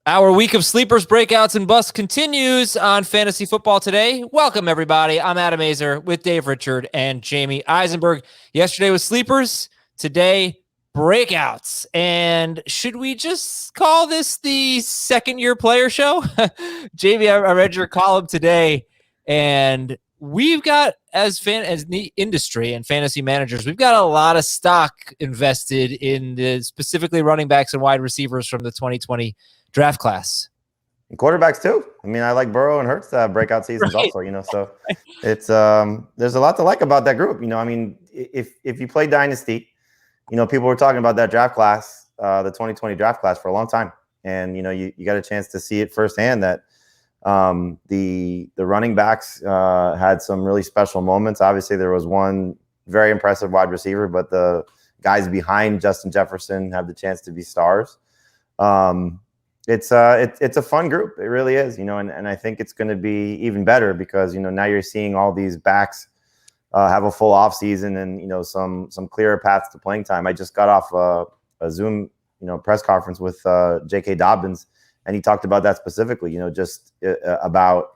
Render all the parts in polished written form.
Our week of sleepers, breakouts, and busts continues on Fantasy Football Today. Welcome, everybody. I'm Adam Azer with Dave Richard and Jamey Eisenberg. Yesterday was sleepers. Today, breakouts. And should we just call this the second-year player show? Jamey, I read your column today, and we've got, as the industry and fantasy managers, we've got a lot of stock invested in the specifically running backs and wide receivers from the 2020 draft class. And quarterbacks too. I mean, I like Burrow and Hurts to have breakout seasons also, so it's there's a lot to like about that group. I mean, if you play Dynasty, people were talking about that draft class, the 2020 draft class for a long time. And, you got a chance to see it firsthand that the running backs had some really special moments. Obviously, there was one very impressive wide receiver, but the guys behind Justin Jefferson have the chance to be stars. It's a fun group. It really is, and I think it's going to be even better because, now you're seeing all these backs have a full off season and, some clearer paths to playing time. I just got off a Zoom, press conference with J.K. Dobbins, and he talked about that specifically, just about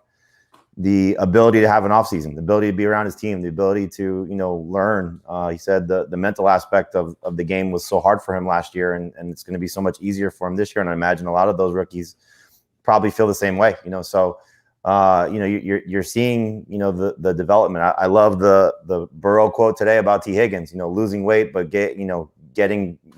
the ability to have an off season, the ability to be around his team, the ability to, learn. He said the mental aspect of the game was so hard for him last year, and it's going to be so much easier for him this year. And I imagine a lot of those rookies probably feel the same way, So, you're seeing, the development. I love the Burrow quote today about T. Higgins, losing weight, but getting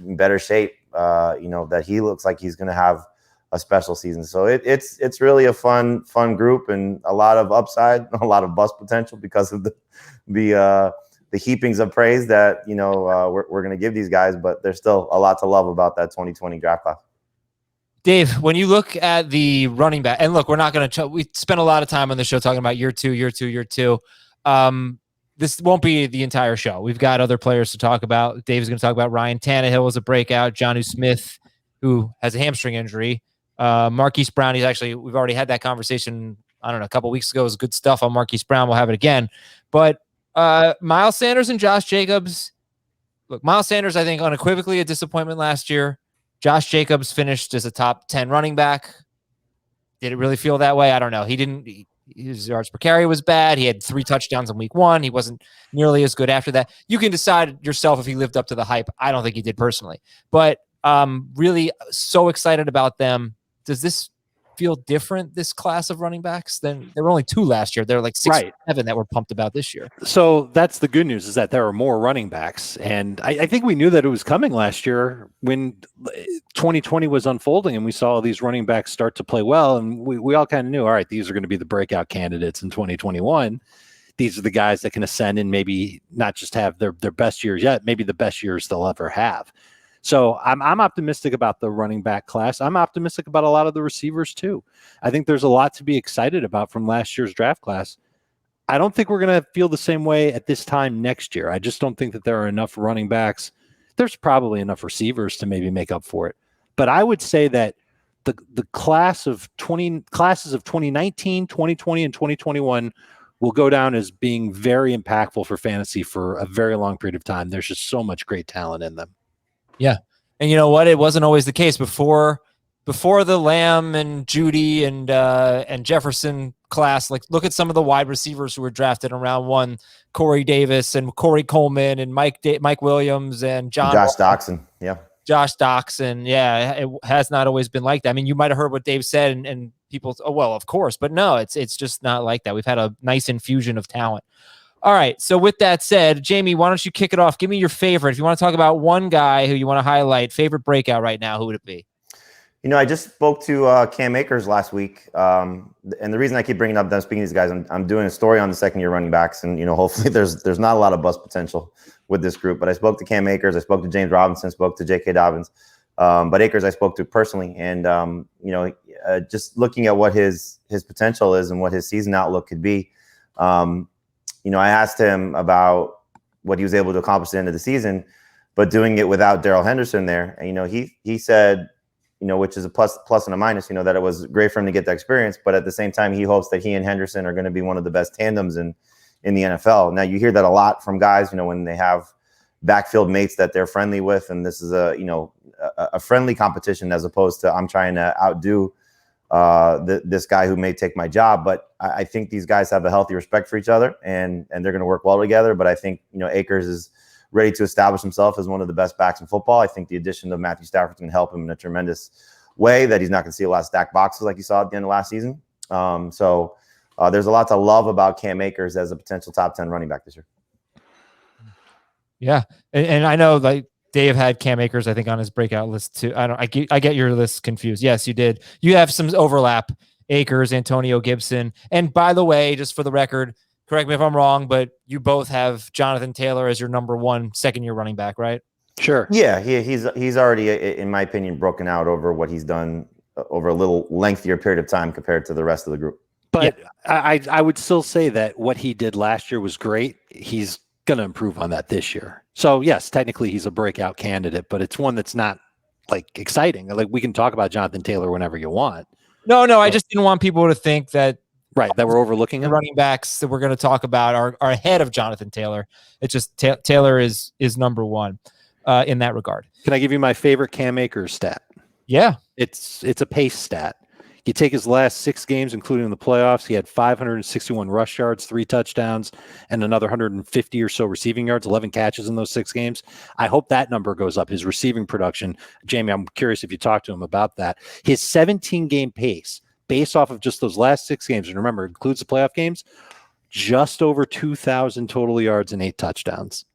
in better shape, that he looks like he's going to have a special season. So it's really a fun group and a lot of upside, a lot of bust potential because of the heapings of praise that we're going to give these guys. But there's still a lot to love about that 2020 draft class. Dave, when you look at the running back, and look, we're not going to. We spent a lot of time on the show talking about year two. This won't be the entire show. We've got other players to talk about. Dave's going to talk about Ryan Tannehill as a breakout, Jonnu Smith, who has a hamstring injury. Marquise Brown, we've already had that conversation, I don't know, a couple weeks ago. It was good stuff on Marquise Brown. We'll have it again. But Miles Sanders and Josh Jacobs, look, Miles Sanders, I think, unequivocally a disappointment last year. Josh Jacobs finished as a top 10 running back. Did it really feel that way? I don't know. His yards per carry was bad. He had 3 touchdowns in week 1. He wasn't nearly as good after that. You can decide yourself if he lived up to the hype. I don't think he did personally. But really so excited about them. Does this feel different, this class of running backs? Then there were only 2 last year. There were like 6 or 7 that we're pumped about this year. So that's the good news, is that there are more running backs. And I think we knew that it was coming last year when 2020 was unfolding and we saw these running backs start to play well. And we all kind of knew, all right, these are going to be the breakout candidates in 2021. These are the guys that can ascend and maybe not just have their best years yet, maybe the best years they'll ever have. So I'm optimistic about the running back class. I'm optimistic about a lot of the receivers too. I think there's a lot to be excited about from last year's draft class. I don't think we're going to feel the same way at this time next year. I just don't think that there are enough running backs. There's probably enough receivers to maybe make up for it. But I would say that the classes of 2019, 2020, and 2021 will go down as being very impactful for fantasy for a very long period of time. There's just so much great talent in them. Yeah. And you know what? It wasn't always the case before the Lamb and Judy and Jefferson class. Like, look at some of the wide receivers who were drafted in round 1, Corey Davis and Corey Coleman and Mike Williams and Josh Doxson. Yeah. Josh Doxson. Yeah. It has not always been like that. I mean, you might've heard what Dave said and people, oh, well, of course, but no, it's just not like that. We've had a nice infusion of talent. All right. So with that said, Jamey, why don't you kick it off? Give me your favorite. If you want to talk about one guy who you want to highlight, favorite breakout right now, who would it be? I just spoke to Cam Akers last week. And the reason I keep bringing up them, speaking to these guys, I'm doing a story on the second-year running backs. And, hopefully there's not a lot of bust potential with this group. But I spoke to Cam Akers. I spoke to James Robinson, spoke to J.K. Dobbins. But Akers I spoke to personally. And, just looking at what his potential is and what his season outlook could be, I asked him about what he was able to accomplish at the end of the season, but doing it without Darrell Henderson there. And, he said, which is a plus and a minus, that it was great for him to get that experience. But at the same time, he hopes that he and Henderson are going to be one of the best tandems in the NFL. Now, you hear that a lot from guys, when they have backfield mates that they're friendly with. And this is a friendly competition as opposed to I'm trying to outdo this guy who may take my job. But I think these guys have a healthy respect for each other, and they're going to work well together. But I think, Akers is ready to establish himself as one of the best backs in football. I think the addition of Matthew Stafford can help him in a tremendous way, that he's not going to see a lot of stacked boxes like you saw at the end of last season. So there's a lot to love about Cam Akers as a potential top 10 running back this year. Yeah. And I know, like, Dave had Cam Akers, I think, on his breakout list too. I get your list confused. Yes, you did. You have some overlap. Akers, Antonio Gibson. And by the way, just for the record, correct me if I'm wrong, but you both have Jonathan Taylor as your number 1 second-year running back, right? Sure. Yeah, he's already, in my opinion, broken out over what he's done over a little lengthier period of time compared to the rest of the group. But yeah. I would still say that what he did last year was great. He's going to improve on that this year. So yes, technically he's a breakout candidate, but it's one that's not like exciting. Like, we can talk about Jonathan Taylor whenever you want. No, I just didn't want people to think that that we're overlooking the him. Running backs that we're going to talk about are ahead of Jonathan Taylor. It's just Taylor is number 1 in that regard. Can I give you my favorite Cam Akers stat? Yeah, it's a pace stat. You take his last 6 games, including the playoffs, he had 561 rush yards, 3 touchdowns, and another 150 or so receiving yards, 11 catches in those 6 games. I hope that number goes up, his receiving production. Jamey, I'm curious if you talked to him about that. His 17-game pace, based off of just those last 6 games, and remember, it includes the playoff games, just over 2,000 total yards and 8 touchdowns.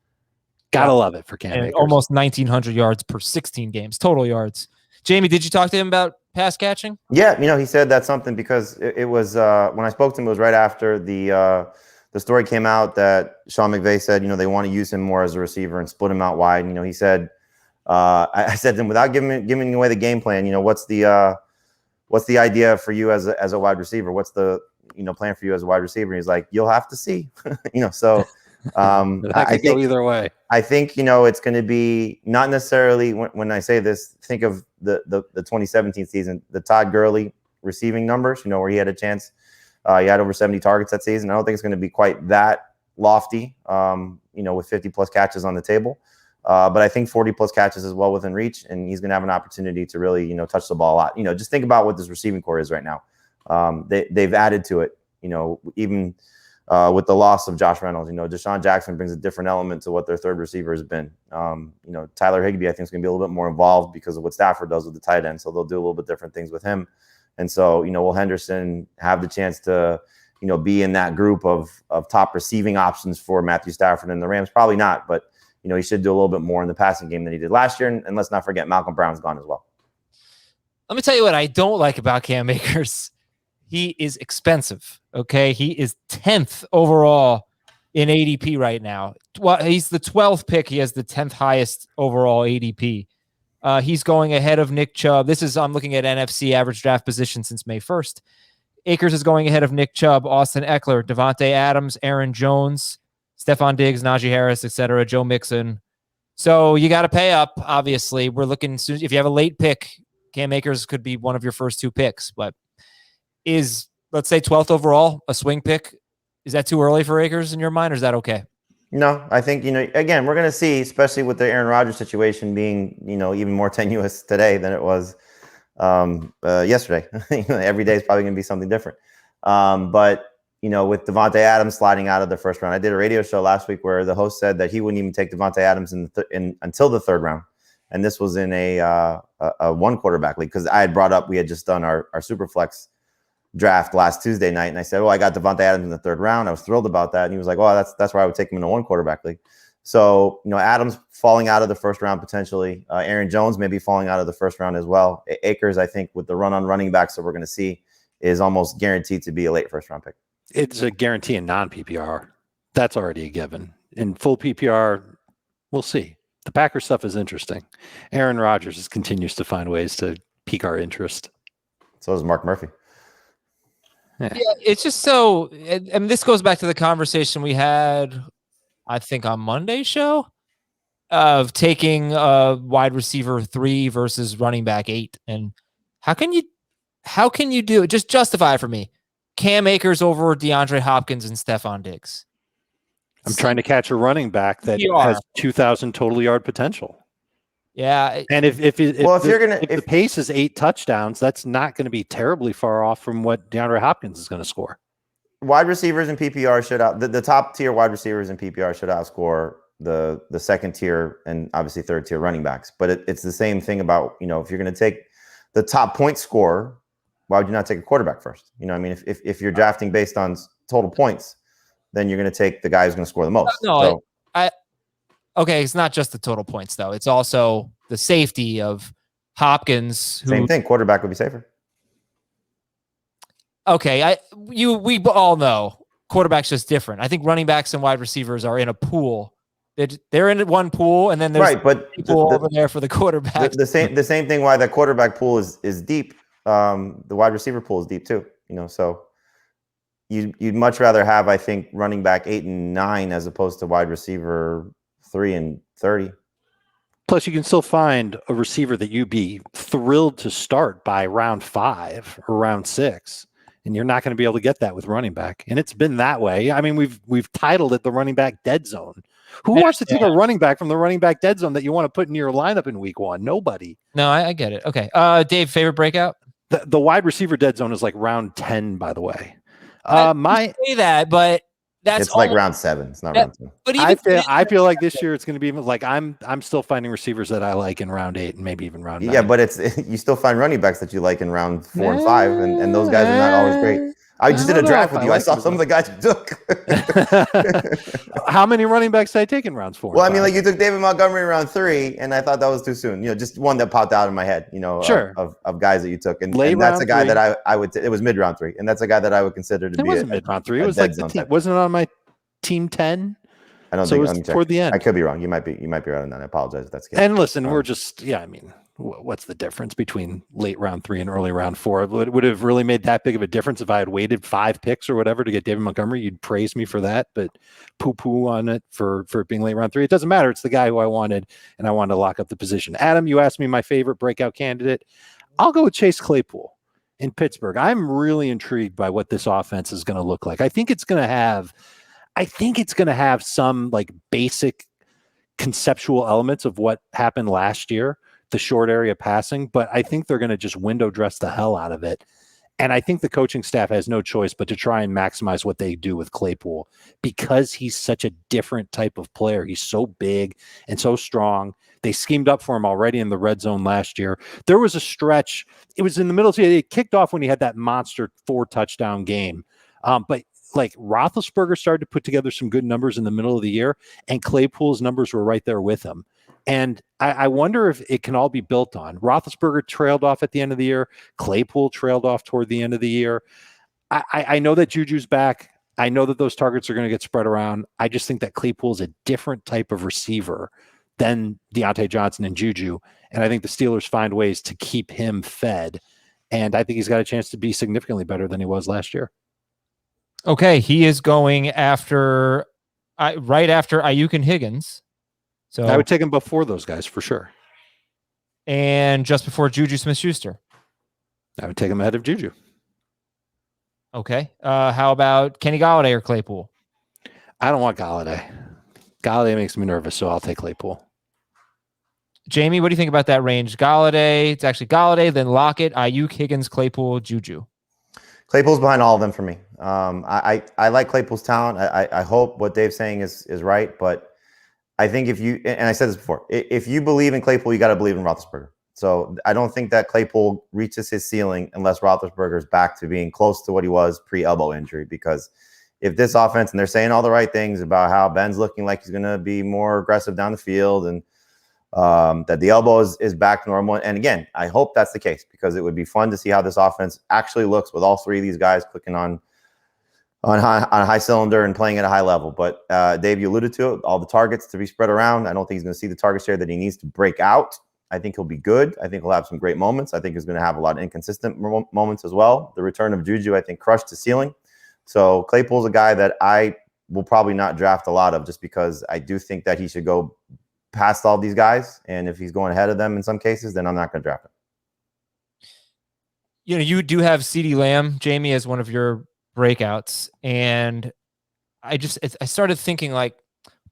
Gotta love it for Cam Akers. Almost 1,900 yards per 16 games, total yards. Jamey, did you talk to him about pass catching? Yeah, he said that's something, because it was when I spoke to him, it was right after the story came out that Sean McVay said, they want to use him more as a receiver and split him out wide. He said, I said to him, without giving away the game plan, what's the idea for you as a wide receiver? What's the plan for you as a wide receiver? And he's like, you'll have to see. So I think go either way. I think, it's going to be not necessarily, when I say this, think of the 2017 season, the Todd Gurley receiving numbers, where he had a chance. He had over 70 targets that season. I don't think it's going to be quite that lofty, with 50 plus catches on the table. But I think 40 plus catches is well within reach, and he's going to have an opportunity to really, touch the ball a lot. Just think about what this receiving core is right now. They've added to it, even with the loss of Josh Reynolds. Deshaun Jackson brings a different element to what their third receiver has been. Tyler Higbee, I think, is going to be a little bit more involved because of what Stafford does with the tight end. So they'll do a little bit different things with him. And so, will Henderson have the chance to, be in that group of top receiving options for Matthew Stafford and the Rams? Probably not, but, he should do a little bit more in the passing game than he did last year. And let's not forget, Malcolm Brown's gone as well. Let me tell you what I don't like about Cam Akers. He is expensive. Okay. He is 10th overall in ADP right now. Well, he's the 12th pick. He has the 10th highest overall ADP. He's going ahead of Nick Chubb. I'm looking at NFC average draft position since May 1st. Akers is going ahead of Nick Chubb, Austin Eckler, Devontae Adams, Aaron Jones, Stephon Diggs, Najee Harris, etc., Joe Mixon. So you got to pay up, obviously. We're looking, if you have a late pick, Cam Akers could be one of your first 2 picks, but is, let's say, 12th overall a swing pick? Is that too early for Akers in your mind, or is that okay? No, I think, again, we're going to see, especially with the Aaron Rodgers situation being, even more tenuous today than it was yesterday. Every day is probably going to be something different. But, with Devontae Adams sliding out of the first round, I did a radio show last week where the host said that he wouldn't even take Devontae Adams until the 3rd round. And this was in a 1 quarterback league, because I had brought up, we had just done our Superflex draft last Tuesday night, and I said, I got Devontae Adams in the 3rd round. I was thrilled about that. And he was like, that's where I would take him in a 1 quarterback league. So, Adams falling out of the 1st round potentially. Aaron Jones maybe falling out of the 1st round as well. Akers, I think, with the run on running backs that we're going to see, is almost guaranteed to be a late 1st round pick. It's a guarantee in non-PPR. That's already a given. In full PPR, we'll see. The Packers stuff is interesting. Aaron Rodgers continues to find ways to pique our interest. So does Mark Murphy. Yeah, it's just so, and this goes back to the conversation we had, I think, on Monday's show, of taking wide receiver 3 versus running back 8. And how can you do it? Just justify it for me. Cam Akers over DeAndre Hopkins and Stephon Diggs. I'm trying to catch a running back that has 2,000 total yard potential. Yeah. And if if the pace is 8 touchdowns, that's not going to be terribly far off from what DeAndre Hopkins is going to score. Wide receivers in PPR should the top tier wide receivers in PPR should outscore the second tier and obviously third tier running backs. But it's the same thing about, if you're going to take the top point scorer, why would you not take a quarterback first? I mean, if you're drafting based on total points, then you're going to take the guy who's going to score the most. No, okay, it's not just the total points though. It's also the safety of Hopkins. Same thing. Quarterback would be safer. Okay, we all know quarterback's just different. I think running backs and wide receivers are in a pool. They're in one pool, and then there's but people over there for the quarterback. The same thing. Why that quarterback pool is deep. The wide receiver pool is deep too. So you'd much rather have, I think, running back 8 and 9 as opposed to wide receiver 3 and 30. Plus, you can still find a receiver that you'd be thrilled to start by round 5 or round 6. And you're not going to be able to get that with running back. And it's been that way. I mean, we've titled it the running back dead zone. Who wants to take a running back from the running back dead zone that you want to put in your lineup in week 1? Nobody. No, I get it. Okay. Dave, favorite breakout? The wide receiver dead zone is like round 10, by the way. I say that, but it's like round 7. It's not round 10. But I feel like this year it's going to be like I'm still finding receivers that I like in round 8 and maybe even round 9. Yeah, but you still find running backs that you like in round 4 and 5, and those guys are not always great. I just did a draft with you. I saw some of the guys you took. How many running backs did I take in rounds 4? Well, I mean, like you took David Montgomery in round 3, and I thought that was too soon. Just one that popped out in my head. Sure. Of guys that you took, and that's a guy that I would. It was mid round 3, and that's a guy that I would consider to be. It wasn't mid round 3. It was like wasn't it on my team 10? I don't think it was toward the end. I could be wrong. You might be right on that. I apologize if that's the case. And listen, we're just I mean, what's the difference between late round 3 and early round 4? It would have really made that big of a difference if I had waited 5 picks or whatever to get David Montgomery. You'd praise me for that, but poo-poo on it for it being late round 3. It doesn't matter. It's the guy who I wanted, and I wanted to lock up the position. Adam, you asked me my favorite breakout candidate. I'll go with Chase Claypool in Pittsburgh. I'm really intrigued by what this offense is going to look like. I think it's going to have some like basic conceptual elements of what happened last year, the short area passing, but I think they're going to just window dress the hell out of it. And I think the coaching staff has no choice but to try and maximize what they do with Claypool because he's such a different type of player. He's so big and so strong. They schemed up for him already in the red zone last year. There was a stretch. It was in the middle. It kicked off when he had that monster 4 touchdown game. But like Roethlisberger started to put together some good numbers in the middle of the year, and Claypool's numbers were right there with him. And I wonder if it can all be built on. Roethlisberger trailed off at the end of the year. Claypool trailed off toward the end of the year. I know that Juju's back. I know that those targets are going to get spread around. I just think that Claypool is a different type of receiver than Deontay Johnson and Juju. And I think the Steelers find ways to keep him fed. And I think he's got a chance to be significantly better than he was last year. Okay, he is going right after Ayuk and Higgins. So I would take him before those guys for sure. And just before Juju Smith-Schuster. I would take him ahead of Juju. Okay. How about Kenny Golladay or Claypool? I don't want Golladay. Golladay makes me nervous, so I'll take Claypool. Jamey, what do you think about that range? Golladay, it's actually Golladay, then Lockett, Ayuk, Higgins, Claypool, Juju. Claypool's behind all of them for me. I like Claypool's talent. I hope what Dave's saying is right, but I think if you, and I said this before, if you believe in Claypool, you got to believe in Roethlisberger. So I don't think that Claypool reaches his ceiling unless Roethlisberger is back to being close to what he was pre-elbow injury. Because if this offense, and they're saying all the right things about how Ben's looking like he's going to be more aggressive down the field and that the elbow is back normal. And again, I hope that's the case because it would be fun to see how this offense actually looks with all 3 of these guys clicking on a high cylinder and playing at a high level. But Dave, you alluded to it, all the targets to be spread around. I don't think he's going to see the target share that he needs to break out. I think he'll be good. I think he'll have some great moments. I think he's going to have a lot of inconsistent moments as well. The return of Juju, I think, crushed the ceiling. So Claypool's a guy that I will probably not draft a lot of just because I do think that he should go past all these guys. And if he's going ahead of them in some cases, then I'm not going to draft him. You do have CeeDee Lamb, Jamey, as one of your breakouts. And I started thinking like,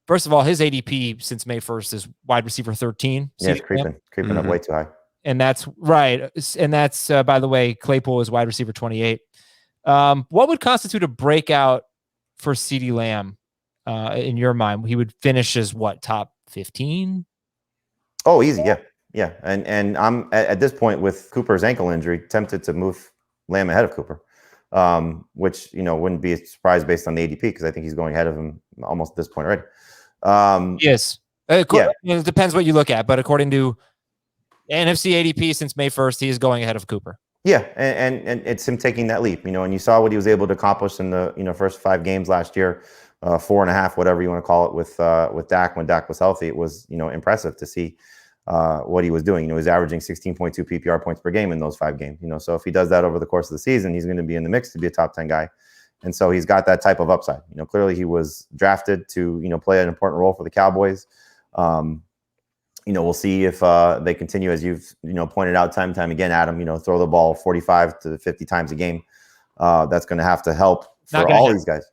first of all, his ADP since May 1st is wide receiver 13. Yeah, it's creeping up way too high. And that's right. And that's, by the way, Claypool is wide receiver 28. What would constitute a breakout for CeeDee Lamb in your mind? He would finish as what, top 15? Oh, easy. Yeah. And I'm at this point with Cooper's ankle injury, tempted to move Lamb ahead of Cooper, which, wouldn't be a surprise based on the ADP because I think he's going ahead of him almost at this point already. Yes. It depends what you look at, but according to NFC ADP since May 1st, he is going ahead of Cooper. Yeah, and it's him taking that leap, and you saw what he was able to accomplish in the first 5 games last year, 4.5, whatever you want to call it, with Dak when Dak was healthy. It was impressive to see what he was doing. He was averaging 16.2 PPR points per game in those 5 games. So if he does that over the course of the season, he's going to be in the mix to be a top 10 guy, and so he's got that type of upside. Clearly he was drafted to play an important role for the Cowboys. We'll see if they continue, as you've pointed out time and time again, Adam. Throw the ball 45 to 50 times a game. That's going to have to help for all these guys.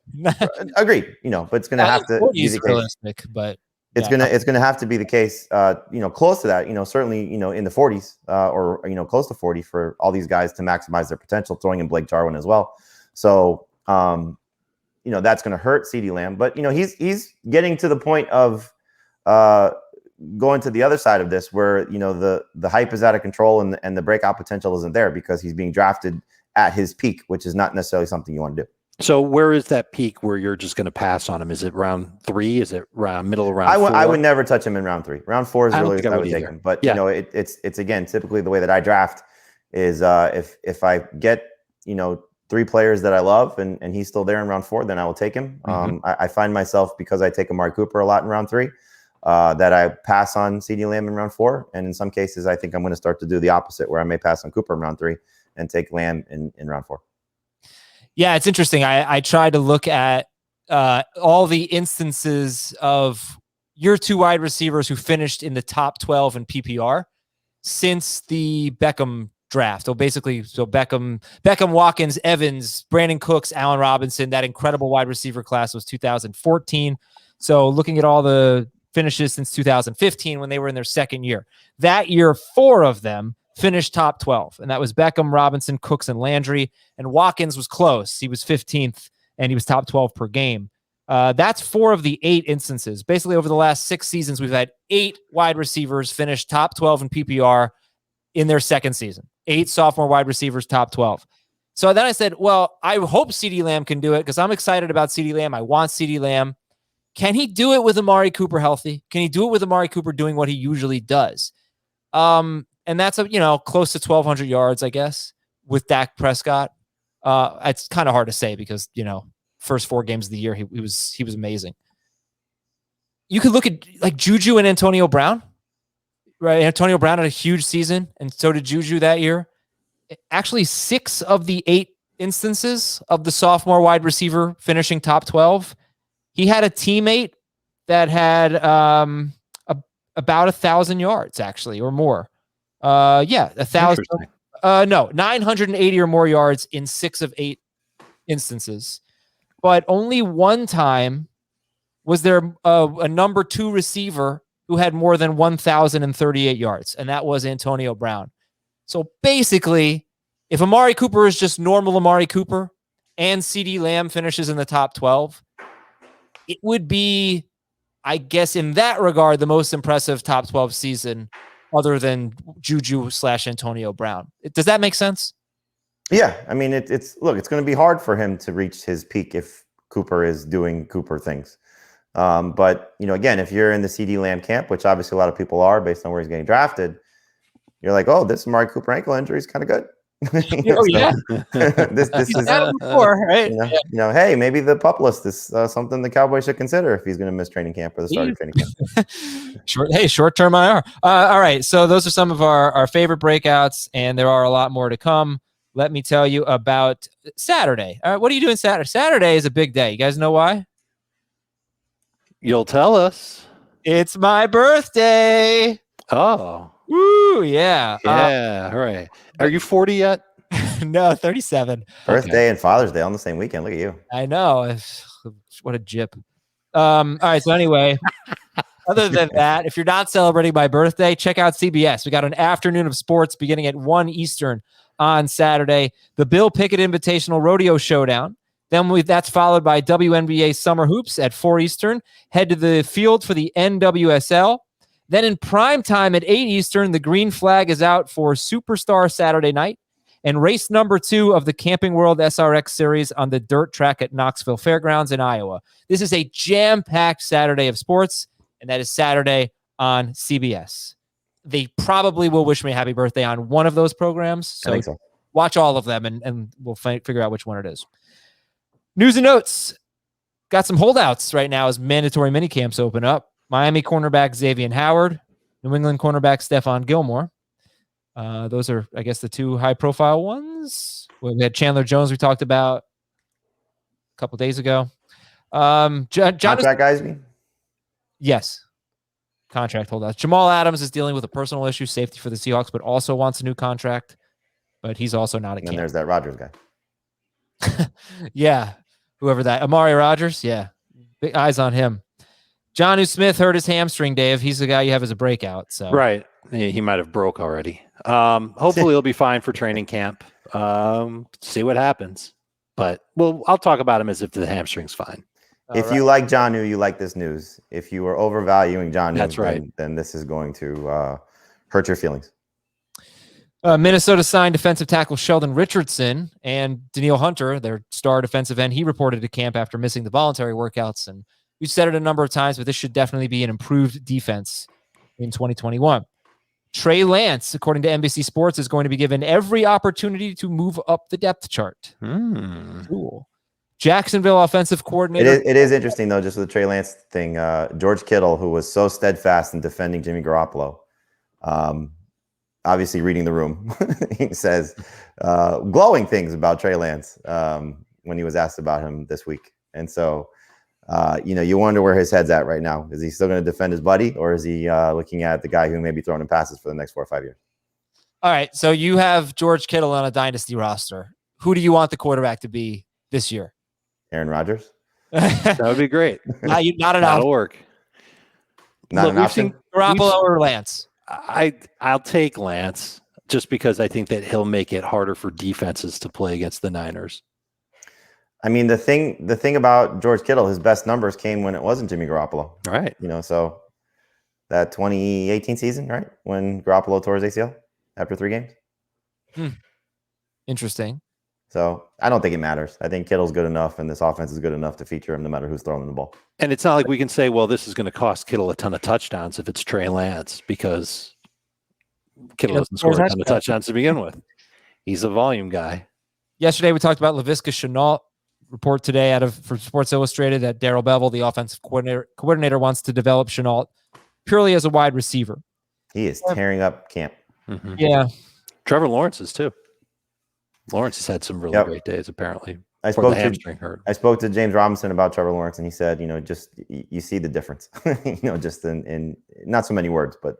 Agreed. But it's going to have to be the case. But it's going to have to be the case. Close to that. Certainly. In the 40s or close to 40 for all these guys to maximize their potential. Throwing in Blake Jarwin as well. So that's going to hurt CeeDee Lamb. But he's getting to the point of going to the other side of this where the hype is out of control and the breakout potential isn't there because he's being drafted at his peak, which is not necessarily something you want to do. So where is that peak where you're just going to pass on him? Is it round 3? Is it middle of round 4? I would never touch him in round 3. Round 4 is really I would take him. But it's again typically the way that I draft is if I get 3 players that I love and he's still there in round 4, then I will take him. I find myself, because I take Amari Cooper a lot in round 3, that I pass on CeeDee Lamb in round 4. And in some cases, I think I'm going to start to do the opposite, where I may pass on Cooper in round 3 and take Lamb in round 4. Yeah, it's interesting. I tried to look at all the instances of your 2 wide receivers who finished in the top 12 in PPR since the Beckham draft. So Beckham, Watkins, Evans, Brandon Cooks, Allen Robinson, that incredible wide receiver class was 2014. So looking at all the finishes since 2015 when they were in their second year. That year, 4 of them finished top 12, and that was Beckham, Robinson, Cooks, and Landry. And Watkins was close. He was 15th, and he was top 12 per game. That's 4 of the 8 instances. Basically, over the last 6 seasons, we've had 8 wide receivers finish top 12 in PPR in their second season. 8 sophomore wide receivers, top 12. So then I said, well, I hope CeeDee Lamb can do it because I'm excited about CeeDee Lamb. I want CeeDee Lamb. Can he do it with Amari Cooper healthy? Can he do it with Amari Cooper doing what he usually does? And that's close to 1,200 yards, I guess, with Dak Prescott. It's kind of hard to say because first 4 games of the year he was amazing. You could look at like Juju and Antonio Brown, right? Antonio Brown had a huge season, and so did Juju that year. Actually, 6 of the 8 instances of the sophomore wide receiver finishing top 12. He had a teammate that had about 1,000 yards, actually, or more. 1,000. 980 or more yards in 6 of 8 instances. But only one time was there a number 2 receiver who had more than 1,038 yards, and that was Antonio Brown. So basically, if Amari Cooper is just normal Amari Cooper and CeeDee Lamb finishes in the top 12, it would be, I guess, in that regard, the most impressive top 12 season other than Juju / Antonio Brown. Does that make sense? Yeah. I mean, it's going to be hard for him to reach his peak if Cooper is doing Cooper things. But, again, if you're in the CeeDee Lamb camp, which obviously a lot of people are based on where he's getting drafted, you're like, oh, this Amari Cooper ankle injury is kind of good. Yeah. this is before, right? Hey, maybe the pup list is something the Cowboys should consider if he's going to miss training camp or the start of training camp. Short-term IR. All right, so those are some of our favorite breakouts, and there are a lot more to come. Let me tell you about Saturday. All right, what are you doing Saturday? Saturday is a big day. You guys know why? You'll tell us. It's my birthday. Oh. Woo, yeah. Yeah, all right. Are you 40 yet? No, 37. Birthday and Father's Day on the same weekend. Look at you. I know. What a jip. All right. So anyway, other than that, if you're not celebrating my birthday, check out CBS. We got an afternoon of sports beginning at 1 Eastern on Saturday. The Bill Pickett Invitational Rodeo Showdown. Then that's followed by WNBA Summer Hoops at 4 Eastern. Head to the field for the NWSL. Then in prime time at 8 Eastern, the green flag is out for Superstar Saturday night. And race number 2 of the Camping World SRX series on the dirt track at Knoxville Fairgrounds in Iowa. This is a jam-packed Saturday of sports, and that is Saturday on CBS. They probably will wish me a happy birthday on one of those programs. So, I think so. Watch all of them, and we'll figure out which one it is. News and notes. Got some holdouts right now as mandatory minicamps open up. Miami cornerback Xavier Howard, New England cornerback Stephon Gilmore. Those are, I guess, the 2 high-profile ones. We had Chandler Jones we talked about a couple days ago. Contract guys, me? Yes. Contract holdouts. Jamal Adams is dealing with a personal issue, safety for the Seahawks, but also wants a new contract. But he's also not a camp. And there's that Rodgers guy. Yeah. Whoever that. Amari Rodgers. Yeah. Big eyes on him. Jonnu Smith hurt his hamstring, Dave. He's the guy you have as a breakout. So Right. He might have broke already. Hopefully he'll be fine for training camp. See what happens. But I'll talk about him as if the hamstring's fine. If you like Jonnu, you like this news. If you were overvaluing Jonnu, that's right. Then this is going to hurt your feelings. Minnesota signed defensive tackle Sheldon Richardson and Daniil Hunter, their star defensive end. He reported to camp after missing the voluntary workouts. And we've said it a number of times, but this should definitely be an improved defense in 2021. Trey Lance, according to NBC Sports, is going to be given every opportunity to move up the depth chart. Cool. Jacksonville offensive coordinator. It is interesting, though, just with the Trey Lance thing. George Kittle, who was so steadfast in defending Jimmy Garoppolo, obviously reading the room, he says glowing things about Trey Lance when he was asked about him this week. And so, you wonder where his head's at right now. Is he still going to defend his buddy, or is he looking at the guy who may be throwing him passes for the next 4 or 5 years? All right. So you have George Kittle on a dynasty roster. Who do you want the quarterback to be this year? Aaron Rodgers? That would be great. Not an That'll option. work. Not an option? Garoppolo or Lance? I'll take Lance just because I think that he'll make it harder for defenses to play against the Niners. I mean, the thing about George Kittle, his best numbers came when it wasn't Jimmy Garoppolo. Right. So that 2018 season, right? When Garoppolo tore his ACL after 3 games. Interesting. So I don't think it matters. I think Kittle's good enough, and this offense is good enough to feature him no matter who's throwing him the ball. And it's not like we can say, well, this is going to cost Kittle a ton of touchdowns if it's Trey Lance, because Kittle doesn't score a ton of touchdowns to begin with. He's a volume guy. Yesterday, we talked about Laviska Shenault. Report today from Sports Illustrated that Darrell Bevell, the offensive coordinator, wants to develop Shenault purely as a wide receiver. He is tearing up camp. Mm-hmm. Yeah. Trevor Lawrence is too. Lawrence has had some really great days, apparently. I spoke to James Robinson about Trevor Lawrence, and he said, just you see the difference. Just in not so many words, but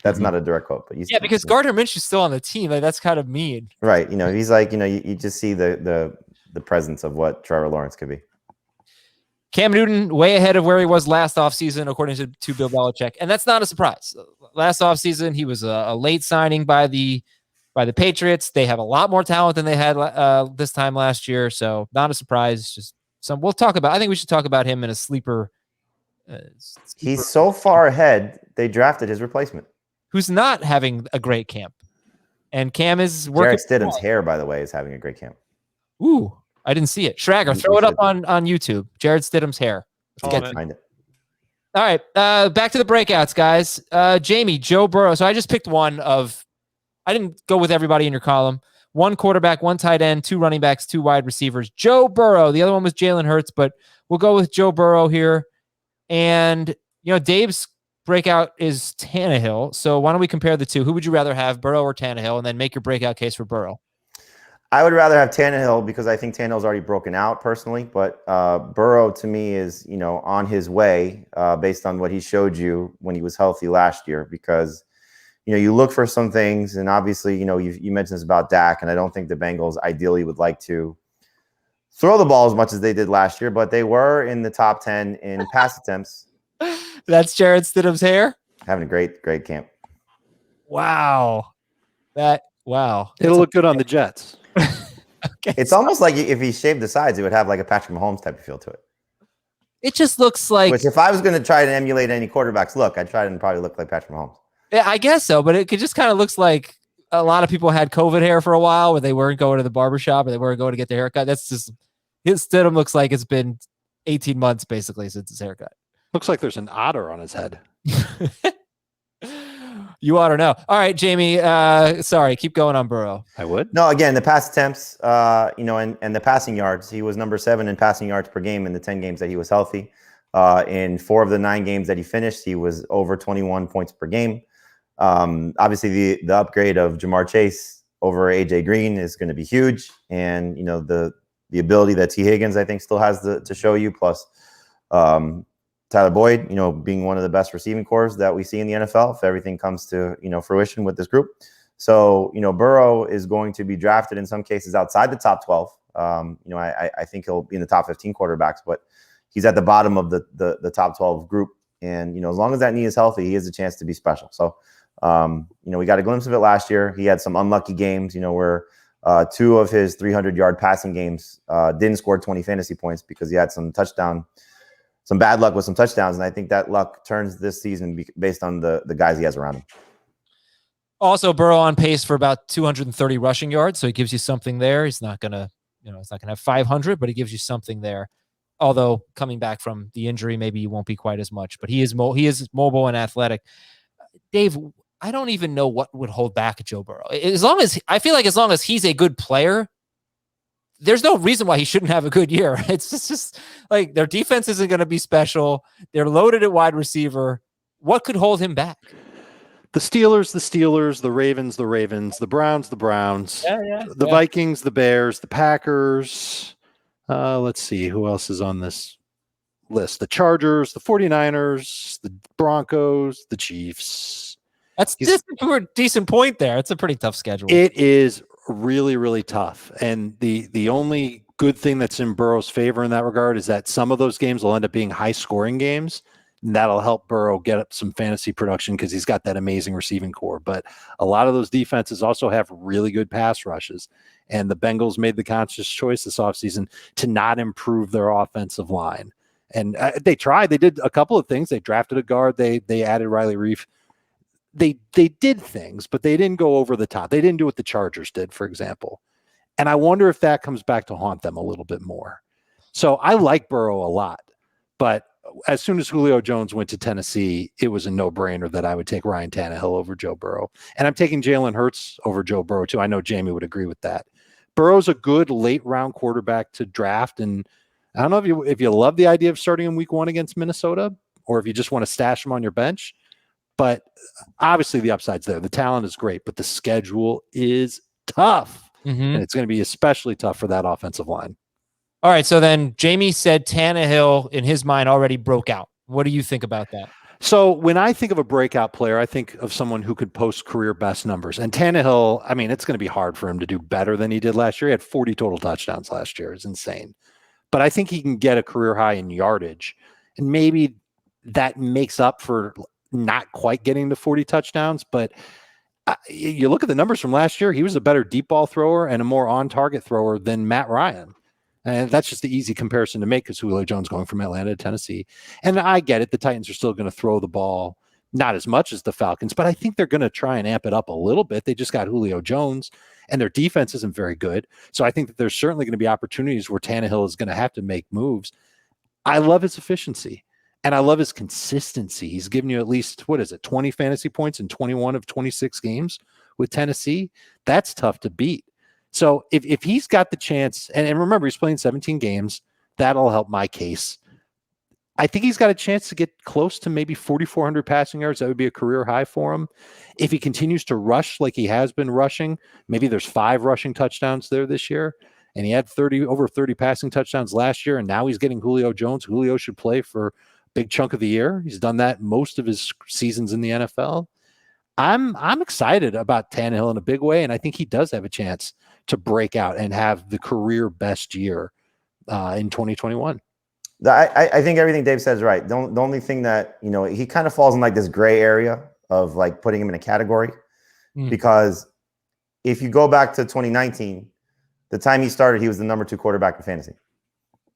that's not a direct quote. But because Gardner Minshew's still on the team. Like, that's kind of mean, right? He's like, you just see the presence of what Trevor Lawrence could be. Cam Newton way ahead of where he was last offseason, according to Bill Belichick, and that's not a surprise. Last offseason, he was a late signing by the Patriots. They have a lot more talent than they had this time last year, so not a surprise. Just we'll talk about. I think we should talk about him in a sleeper. He's so far ahead. They drafted his replacement, who's not having a great camp, and Cam is working. Jared Stidham's hair, by the way, is having a great camp. Ooh, I didn't see it. Schrager, throw it up on YouTube. Jared Stidham's hair. Find it. All right, back to the breakouts, guys. Jamey, Joe Burrow. So I just picked one of. I didn't go with everybody in your column. 1 quarterback, 1 tight end, 2 running backs, 2 wide receivers. Joe Burrow. The other one was Jalen Hurts, but we'll go with Joe Burrow here. And, Dave's breakout is Tannehill. So why don't we compare the two? Who would you rather have, Burrow or Tannehill? And then make your breakout case for Burrow. I would rather have Tannehill because I think Tannehill's already broken out personally. But Burrow, to me, is, on his way based on what he showed you when he was healthy last year, because you look for some things, and obviously, you mentioned this about Dak, and I don't think the Bengals ideally would like to throw the ball as much as they did last year, but they were in the top 10 in pass attempts. That's Jared Stidham's hair. Having a great camp. Wow. Wow. It'll look good on the Jets. Okay, It's almost like if he shaved the sides, it would have like a Patrick Mahomes type of feel to it. it just looks like, Which, if I was going to try to emulate any quarterback's look, I'd try and probably look like Patrick Mahomes. yeah, I guess so, but it just kind of looks like a lot of people had COVID hair for a while where they weren't going to the barbershop or they weren't going to get their haircut. That's just, his Stidham looks like it's been 18 months basically since his haircut. Looks like there's an otter on his head. You ought to know. All right, Jamey. Sorry, keep going on Burrow. I would. No, again, the pass attempts, and the passing yards. He was number 7 in passing yards per game in the 10 games that he was healthy. In 4 of the 9 games that he finished, he was over 21 points per game. Obviously, the upgrade of Jamar Chase over AJ Green is going to be huge, and the ability that T Higgins, I think, still has to show you. Plus, Tyler Boyd, being one of the best receiving corps that we see in the NFL, if everything comes to fruition with this group. So Burrow is going to be drafted in some cases outside the top 12. I think he'll be in the top 15 quarterbacks, but he's at the bottom of the top 12 group. And as long as that knee is healthy, he has a chance to be special. So we got a glimpse of it last year. He had some unlucky games, where 2 of his 300-yard passing games didn't score 20 fantasy points because he had some bad luck with some touchdowns. And I think that luck turns this season based on the guys he has around him. Also, Burrow on pace for about 230 rushing yards. So he gives you something there. He's not going to, it's not going to have 500, but he gives you something there. Although coming back from the injury, maybe he won't be quite as much, but he is mobile and athletic. Dave, I don't even know what would hold back Joe Burrow. As long as he's a good player, there's no reason why he shouldn't have a good year. It's just like their defense isn't going to be special. They're loaded at wide receiver. What could hold him back? The Steelers, the Ravens, the Browns, the Vikings, the Bears, the Packers. Let's see who else is on this list. The Chargers, the 49ers, the Broncos, the Chiefs. That's just a decent point there. It's a pretty tough schedule. It is really, really tough. And the only good thing that's in Burrow's favor in that regard is that some of those games will end up being high scoring games. And that'll help Burrow get up some fantasy production because he's got that amazing receiving core. But a lot of those defenses also have really good pass rushes. And the Bengals made the conscious choice this offseason to not improve their offensive line. And they tried. They did a couple of things. They drafted a guard. They added Riley Reif. They did things, but they didn't go over the top. They didn't do what the Chargers did, for example. And I wonder if that comes back to haunt them a little bit more. So I like Burrow a lot, but as soon as Julio Jones went to Tennessee, it was a no-brainer that I would take Ryan Tannehill over Joe Burrow. And I'm taking Jalen Hurts over Joe Burrow, too. I know Jamey would agree with that. Burrow's a good late-round quarterback to draft, and I don't know if you love the idea of starting in week 1 against Minnesota or if you just want to stash him on your bench. But obviously the upside's there. The talent is great, but the schedule is tough. And it's going to be especially tough for that offensive line. All right, so then Jamey said Tannehill, in his mind, already broke out. What do you think about that? So when I think of a breakout player, I think of someone who could post career best numbers. And Tannehill, I mean, it's going to be hard for him to do better than he did last year. He had 40 total touchdowns last year. It's insane. But I think he can get a career high in yardage. And maybe that makes up for not quite getting to 40 touchdowns. But you look at the numbers from last year, he was a better deep ball thrower and a more on-target thrower than Matt Ryan. And that's just the easy comparison to make because Julio Jones going from Atlanta to Tennessee. And I get it. The Titans are still going to throw the ball, not as much as the Falcons, but I think they're going to try and amp it up a little bit. They just got Julio Jones and their defense isn't very good. So I think that there's certainly going to be opportunities where Tannehill is going to have to make moves. I love his efficiency and I love his consistency. He's given you at least, 20 fantasy points in 21 of 26 games with Tennessee. That's tough to beat. So if he's got the chance, and remember, he's playing 17 games, that'll help my case. I think he's got a chance to get close to maybe 4,400 passing yards. That would be a career high for him. If he continues to rush like he has been rushing, maybe there's 5 rushing touchdowns there this year. And he had over 30 passing touchdowns last year, and now he's getting Julio Jones. Julio should play for a big chunk of the year. He's done that most of his seasons in the NFL. I'm excited about Tannehill in a big way, and I think he does have a chance to break out and have the career best year in 2021. I think everything Dave says is right. The only thing that, he kind of falls in like this gray area of like putting him in a category, because if you go back to 2019, the time he started, he was the number 2 quarterback in fantasy.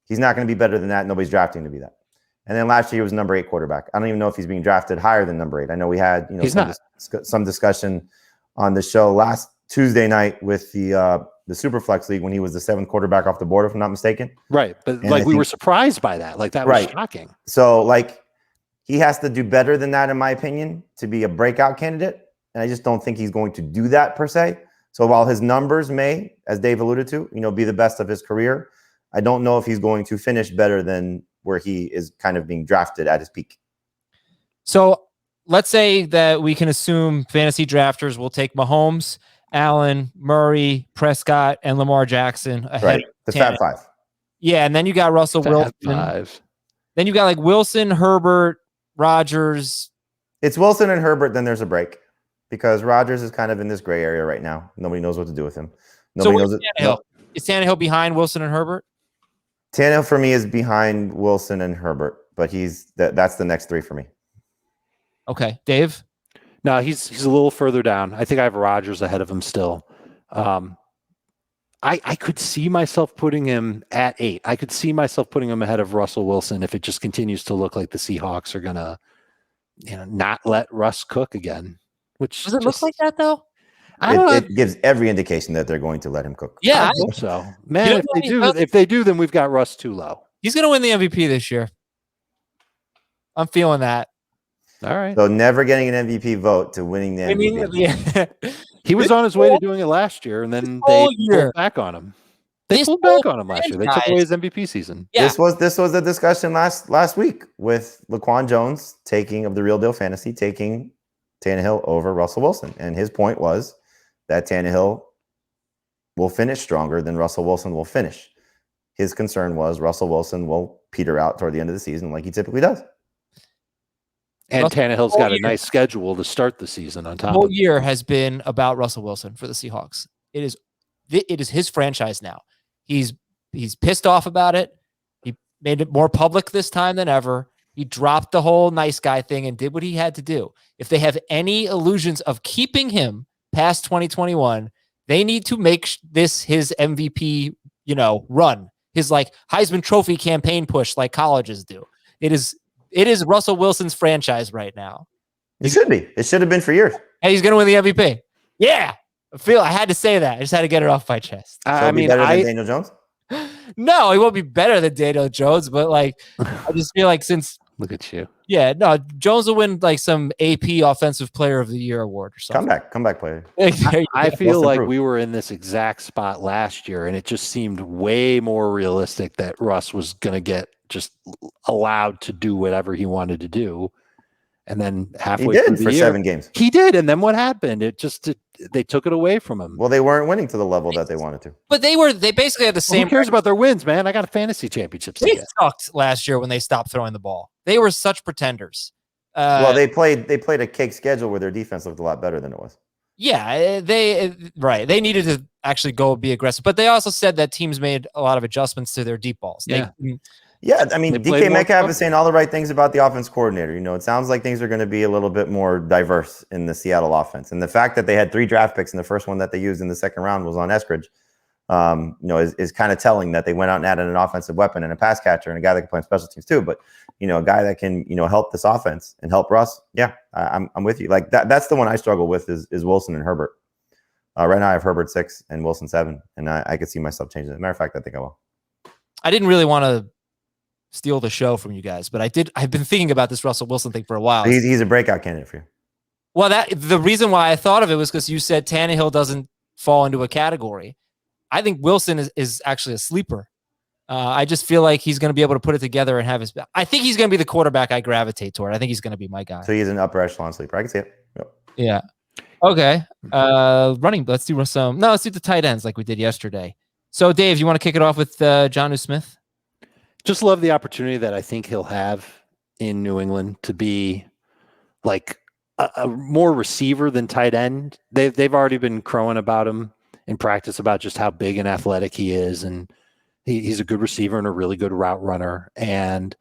He's not going to be better than that. Nobody's drafting to be that. And then last year he was number 8 quarterback. I don't even know if he's being drafted higher than number 8. I know we had some discussion on the show last Tuesday night with the Superflex League when he was the 7th quarterback off the board, if I'm not mistaken. Right, but and we were surprised by that. Like that was shocking. So like he has to do better than that, in my opinion, to be a breakout candidate. And I just don't think he's going to do that per se. So while his numbers may, as Dave alluded to, be the best of his career, I don't know if he's going to finish better than where he is kind of being drafted at his peak. So let's say that we can assume fantasy drafters will take Mahomes, Allen, Murray, Prescott, and Lamar Jackson ahead. The Fab 5. Yeah, and then you got Russell Wilson. 5. Then you got like Wilson, Herbert, Rodgers. It's Wilson and Herbert, then there's a break. Because Rodgers is kind of in this gray area right now. Nobody knows what to do with him. Nobody knows it. No. Is Tannehill behind Wilson and Herbert? Tannehill for me is behind Wilson and Herbert, but that's the next 3 for me. Okay, Dave. No, he's a little further down. I think I have Rodgers ahead of him still. I could see myself putting him at 8. I could see myself putting him ahead of Russell Wilson if it just continues to look like the Seahawks are gonna, not let Russ cook again. Which does it look like that though? It gives every indication that they're going to let him cook. Yeah, I hope so. Man, if they do, then we've got Russ too low. He's going to win the MVP this year. I'm feeling that. All right. So never getting an MVP vote to winning the MVP. He was on his way to doing it last year, and then they pulled back on him. They pulled back on him last year. They took away his MVP season. Yeah. This was the discussion last week with Laquan Jones of the Real Deal Fantasy taking Tannehill over Russell Wilson. And his point was that Tannehill will finish stronger than Russell Wilson will finish. His concern was Russell Wilson will peter out toward the end of the season like he typically does. And Tannehill's got a nice schedule to start the season on top. The whole year has been about Russell Wilson for the Seahawks. It is his franchise now. He's pissed off about it. He made it more public this time than ever. He dropped the whole nice guy thing and did what he had to do. If they have any illusions of keeping him past 2021, they need to make this his MVP, run. His like Heisman Trophy campaign push like colleges do. It is Russell Wilson's franchise right now. It should be. It should have been for years. And he's going to win the MVP. Yeah. I had to say that. I just had to get it off my chest. Better than Daniel Jones? No, he won't be better than Daniel Jones, but I just feel like since look at you. Yeah, no, Jones will win like some AP Offensive Player of the Year award or something. Comeback player. I feel like we were in this exact spot last year, and it just seemed way more realistic that Russ was going to get just allowed to do whatever he wanted to do. And then halfway through the year, 7 games. He did, and then what happened? They took it away from him. Well, they weren't winning to the level that they wanted to. But they basically had the same. Who cares about their wins, man? I got a fantasy championships. They sucked last year when they stopped throwing the ball. They were such pretenders. Well, they played a cake schedule where their defense looked a lot better than it was. Yeah, they needed to actually go be aggressive, but they also said that teams made a lot of adjustments to their deep balls. Yeah, I mean, DK Metcalf is saying all the right things about the offense coordinator. It sounds like things are going to be a little bit more diverse in the Seattle offense. And the fact that they had 3 draft picks and the first one that they used in the second round was on Eskridge, is kind of telling that they went out and added an offensive weapon and a pass catcher and a guy that can play on special teams too. But, a guy that can, help this offense and help Russ. Yeah, I'm with you. Like that's the one I struggle with is Wilson and Herbert. Right now I have Herbert 6 and Wilson 7, and I could see myself changing it. As a matter of fact, I think I will. I didn't really want to steal the show from you guys, but I've been thinking about this Russell Wilson thing for a while. He's a breakout candidate for you. Well, the reason why I thought of it was because you said Tannehill doesn't fall into a category. I think Wilson is actually a sleeper. I just feel like he's going to be able to put it together and have I think he's going to be the quarterback I gravitate toward. I think he's going to be my guy. So he's an upper echelon sleeper. I can see it. Yep. Yeah. Okay. Let's do the tight ends like we did yesterday. So Dave, you want to kick it off with Jonnu Smith? Just love the opportunity that I think he'll have in New England to be like a more receiver than tight end. They've already been crowing about him in practice about just how big and athletic he is, and He's a good receiver and a really good route runner. And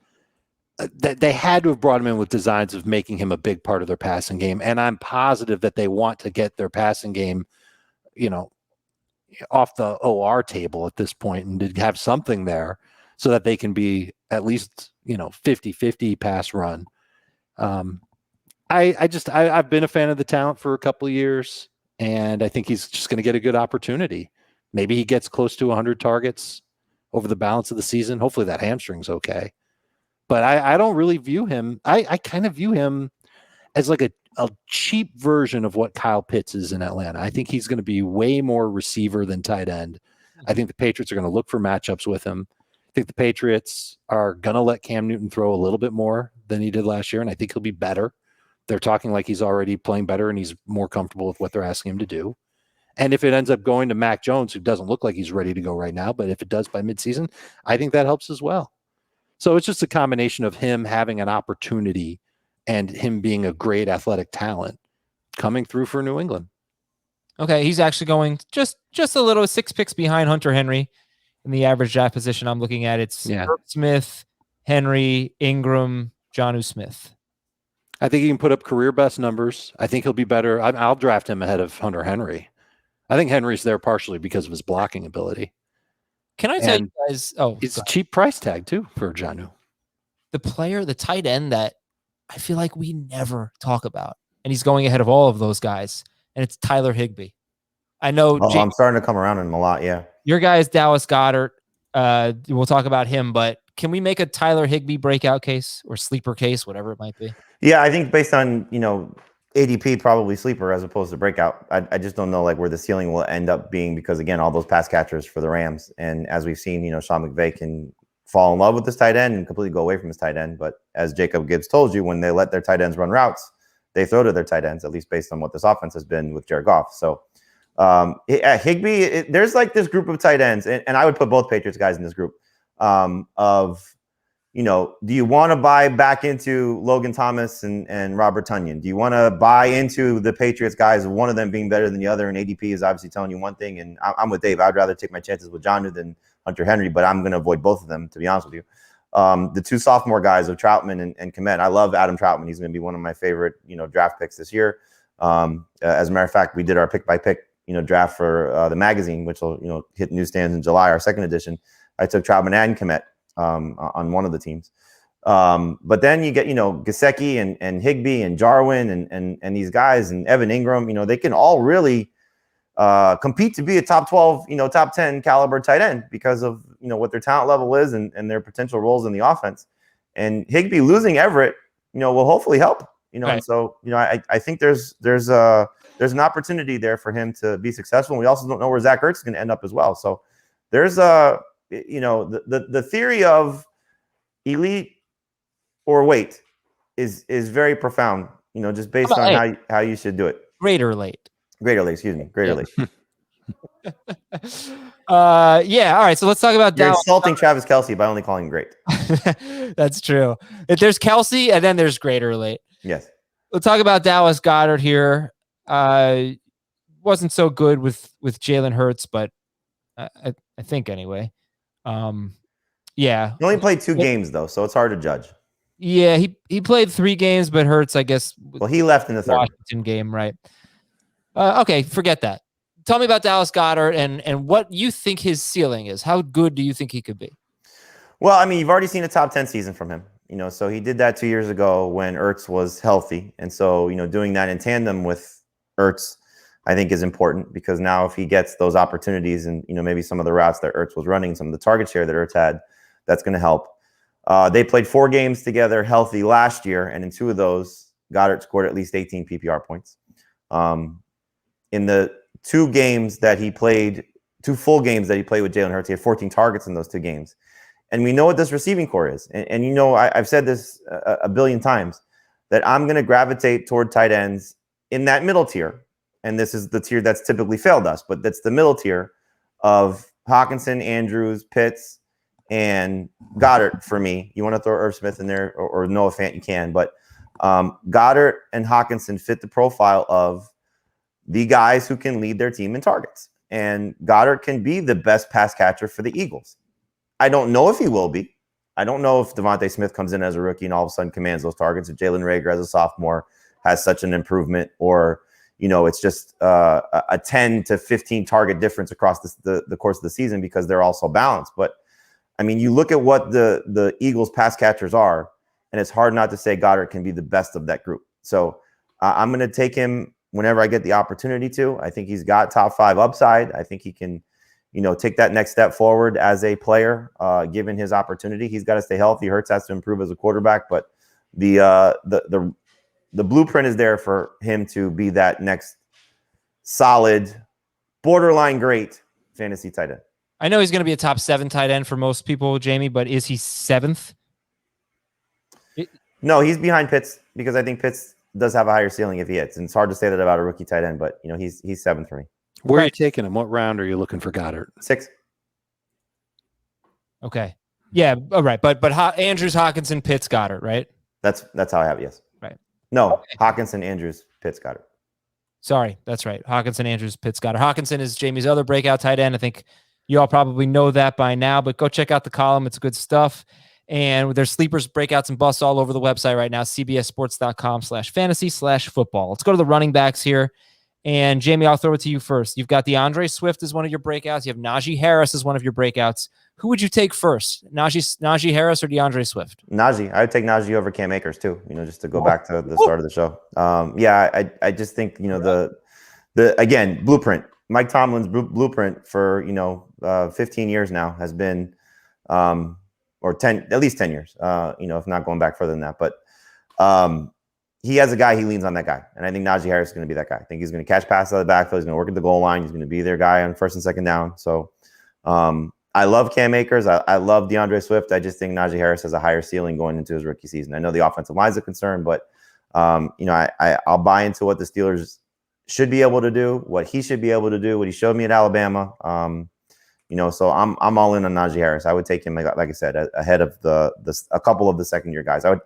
they had to have brought him in with designs of making him a big part of their passing game. And I'm positive that they want to get their passing game, off the OR table at this point and to have something there so that they can be at least, 50-50 pass run. I've been a fan of the talent for a couple of years, and I think he's just going to get a good opportunity. Maybe he gets close to 100 targets over the balance of the season. Hopefully that hamstring's okay. But I don't really view him. I kind of view him as like a cheap version of what Kyle Pitts is in Atlanta. I think he's going to be way more receiver than tight end. I think the Patriots are going to look for matchups with him. I think the Patriots are going to let Cam Newton throw a little bit more than he did last year, and I think he'll be better. They're talking like he's already playing better and he's more comfortable with what they're asking him to do. And if it ends up going to Mac Jones, who doesn't look like he's ready to go right now, but if it does by midseason, I think that helps as well. So it's just a combination of him having an opportunity and him being a great athletic talent coming through for New England. Okay, he's actually going just a little 6 picks behind Hunter Henry in the average draft position I'm looking at. It's Herb Smith, Henry, Ingram, Jonnu Smith. I think he can put up career best numbers. I think he'll be better. I'll draft him ahead of Hunter Henry. I think Henry's there partially because of his blocking ability. Can I tell you guys? Oh, it's a cheap price tag too for Jonnu. The tight end that I feel like we never talk about, and he's going ahead of all of those guys, and it's Tyler Higbee. I know. I'm starting to come around on him a lot. Yeah. Your guy is Dallas Goedert. We'll talk about him, but can we make a Tyler Higbee breakout case or sleeper case, whatever it might be? Yeah, I think based on, ADP, probably sleeper as opposed to breakout. I just don't know where the ceiling will end up being because, again, all those pass catchers for the Rams. And as we've seen, Sean McVay can fall in love with this tight end and completely go away from his tight end. But as Jacob Gibbs told you, when they let their tight ends run routes, they throw to their tight ends, at least based on what this offense has been with Jared Goff. So at Higbee, there's this group of tight ends, and I would put both Patriots guys in this group do you want to buy back into Logan Thomas and Robert Tonyan? Do you want to buy into the Patriots guys, one of them being better than the other? And ADP is obviously telling you one thing. And I'm with Dave. I'd rather take my chances with Jonnu than Hunter Henry, but I'm going to avoid both of them, to be honest with you. The two sophomore guys of Troutman and Kmet. I love Adam Troutman. He's going to be one of my favorite, draft picks this year. As a matter of fact, we did our pick by pick, draft for the magazine, which will, hit newsstands in July, our second edition. I took Troutman and Kmet on one of the teams. But then you get, Gesicki and Higbee and Jarwin and these guys and Evan Ingram, they can all really compete to be a top 12, top 10 caliber tight end because of, what their talent level is and their potential roles in the offense. And Higbee losing Everett, will hopefully help, Right. And so, I think there's an opportunity there for him to be successful. And we also don't know where Zach Ertz is going to end up as well. So there's the theory of elite or weight is very profound, just based on how you should do it. Greater late. Excuse me. Greater late. Yeah. All right. So let's talk about You're Dallas. insulting Travis Kelce by only calling him great. That's true. If there's Kelce and then there's greater late. Yes. We'll talk about Dallas Goedert here. Wasn't so good with Jalen Hurts, but I think anyway. Yeah. He only played 2 games though, so it's hard to judge. Yeah, he played 3 games, but Hurts, I guess. Well, he left in the third Washington game, right? Okay, forget that. Tell me about Dallas Goedert and what you think his ceiling is. How good do you think he could be? Well, I mean, you've already seen a top 10 season from him. So he did that 2 years ago when Ertz was healthy. And so, doing that in tandem with Ertz, I think is important because now if he gets those opportunities and, maybe some of the routes that Ertz was running, some of the target share that Ertz had, that's going to help. They played 4 games together healthy last year. And in 2 of those, Goddard scored at least 18 PPR points. In the 2 games that he played, 2 full games that he played with Jalen Hurts, he had 14 targets in those 2 games. And we know what this receiving core is. And I've said this a billion times, that I'm going to gravitate toward tight ends in that middle tier. And this is the tier that's typically failed us, but that's the middle tier of Hawkinson, Andrews, Pitts, and Goddard for me. You want to throw Irv Smith in there or Noah Fant, you can. But Goddard and Hawkinson fit the profile of the guys who can lead their team in targets. And Goddard can be the best pass catcher for the Eagles. I don't know if he will be. I don't know if Devontae Smith comes in as a rookie and all of a sudden commands those targets. If Jalen Reagor as a sophomore has such an improvement, or it's just a 10 to 15 target difference across the course of the season because they're all so balanced. But I mean, you look at what the Eagles pass catchers are, and it's hard not to say Goedert can be the best of that group. So I'm going to take him whenever I get the opportunity to. I think he's got top 5 upside. I think he can, take that next step forward as a player, given his opportunity. He's got to stay healthy. Hurts has to improve as a quarterback, but the blueprint is there for him to be that next solid, borderline great fantasy tight end. I know he's going to be a top 7 tight end for most people, Jamey, but is he 7th? No, he's behind Pitts because I think Pitts does have a higher ceiling if he hits. And it's hard to say that about a rookie tight end, but he's 7th for me. Where are you taking him? What round are you looking for Goedert? 6. Okay. Yeah. All right. But Andrews, Hawkinson, Pitts, Goedert, right? That's how I have it. Yes. Right. No, okay. Hawkinson, Andrews, Pitts, Goedert. Sorry. That's right. Hawkinson, Andrews, Pitts, Goedert. Hawkinson is Jamey's other breakout tight end. I think you all probably know that by now, but go check out the column. It's good stuff. And there's sleepers, breakouts, and busts all over the website right now, cbssports.com/fantasy/football. Let's go to the running backs here. And Jamey, I'll throw it to you first. You've got DeAndre Swift as one of your breakouts. You have Najee Harris as one of your breakouts. Who would you take first? Najee Harris or DeAndre Swift? Najee. I would take Najee over Cam Akers too, just to go back to the start of the show. I just think, the again, blueprint. Mike Tomlin's blueprint for, 15 years now has been, or 10, at least 10 years, if not going back further than that. But he has a guy, he leans on that guy. And I think Najee Harris is going to be that guy. I think he's going to catch passes out of the backfield. He's going to work at the goal line. He's going to be their guy on first and second down. So I love Cam Akers. I love DeAndre Swift. I just think Najee Harris has a higher ceiling going into his rookie season. I know the offensive line is a concern, but, I'll buy into what the Steelers should be able to do, what he should be able to do, what he showed me at Alabama. So I'm all in on Najee Harris. I would take him, like I said, ahead of a couple of the second year guys. I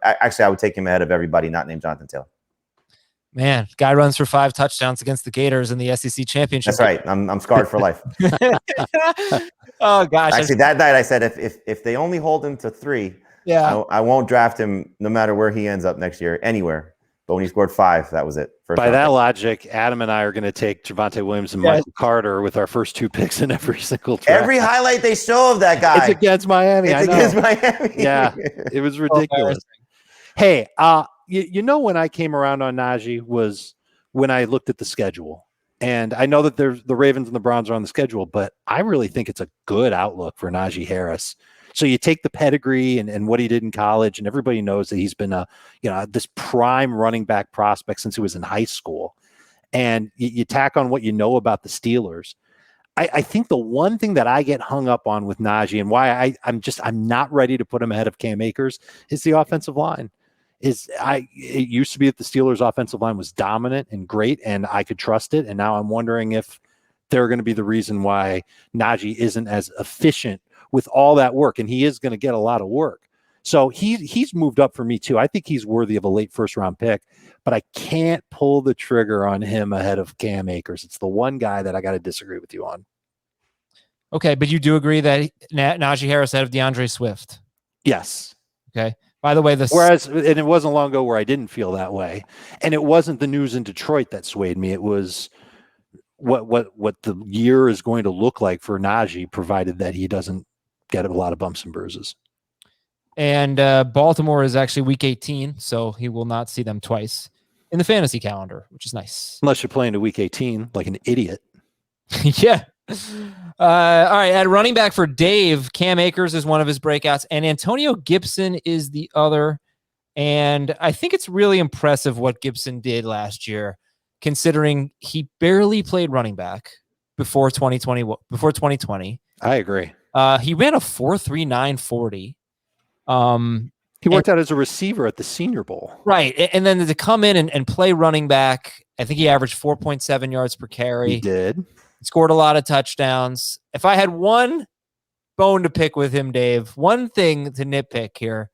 would take him ahead of everybody not named Jonathan Taylor. Man, guy runs for 5 touchdowns against the Gators in the SEC championship. That's right. I'm scarred for life. Oh gosh. Actually, that night I said if they only hold him to 3, I won't draft him no matter where he ends up next year, anywhere. But when he scored 5, that was it. By that logic, Adam and I are going to take Javonte Williams and Michael Carter with our first 2 picks in every single draft. Every highlight they show of that guy. It's against Miami. Against Miami. Yeah, it was ridiculous. Hey, when I came around on Najee was when I looked at the schedule. And I know that the Ravens and the Browns are on the schedule, but I really think it's a good outlook for Najee Harris. So you take the pedigree and what he did in college, and everybody knows that he's been this prime running back prospect since he was in high school. And you tack on what you know about the Steelers. I think the one thing that I get hung up on with Najee and why I'm not ready to put him ahead of Cam Akers is the offensive line. It used to be that the Steelers' offensive line was dominant and great, and I could trust it. And now I'm wondering if they're going to be the reason why Najee isn't as efficient with all that work, and he is going to get a lot of work. So he's moved up for me too. I think he's worthy of a late first-round pick, but I can't pull the trigger on him ahead of Cam Akers. It's the one guy that I got to disagree with you on. Okay, but you do agree that Najee Harris ahead of DeAndre Swift? Yes. Okay. By the way, and it wasn't long ago where I didn't feel that way, and it wasn't the news in Detroit that swayed me. It was what the year is going to look like for Najee, provided that he doesn't get a lot of bumps and bruises. And Baltimore is actually week 18, so he will not see them twice in the fantasy calendar, which is nice. Unless you're playing to week 18 like an idiot. Yeah. All right. At running back for Dave, Cam Akers is one of his breakouts, and Antonio Gibson is the other. And I think it's really impressive what Gibson did last year, considering he barely played running back before 2020. I agree. He ran a 4.39 40. He worked out as a receiver at the Senior Bowl. Right. And then to come in and play running back, I think he averaged 4.7 yards per carry. He did. He scored a lot of touchdowns. If I had one bone to pick with him, Dave, one thing to nitpick here,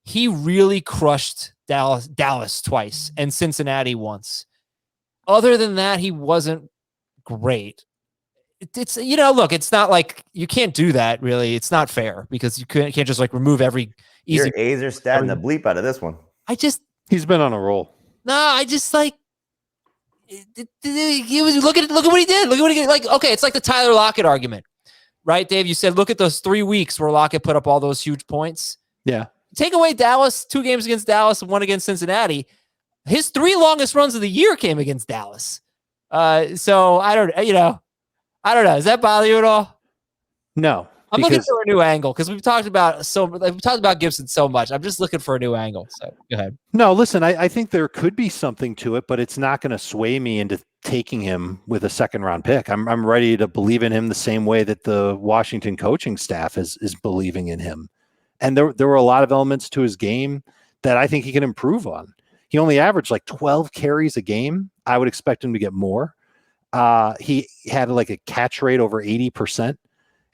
he really crushed Dallas twice and Cincinnati once. Other than that, he wasn't great. it's look, it's not like you can't do that. Really, it's not fair because you can't just like remove every easy. Your A's are statting the bleep out of this one. He's been on a roll. No, I just like. Look at what he did. Look at what he did. Like, okay, it's like the Tyler Lockett argument, right, Dave? You said look at those 3 weeks where Lockett put up all those huge points. Yeah. Take away Dallas, 2 games against Dallas and 1 against Cincinnati. His 3 longest runs of the year came against Dallas. So I don't know. Does that bother you at all? No. I'm looking for a new angle because we've talked about Gibson so much. I'm just looking for a new angle. So go ahead. No, listen, I think there could be something to it, but it's not going to sway me into taking him with a 2nd-round pick. I'm ready to believe in him the same way that the Washington coaching staff is believing in him. And there were a lot of elements to his game that I think he can improve on. He only averaged like 12 carries a game. I would expect him to get more. He had like a catch rate over 80%.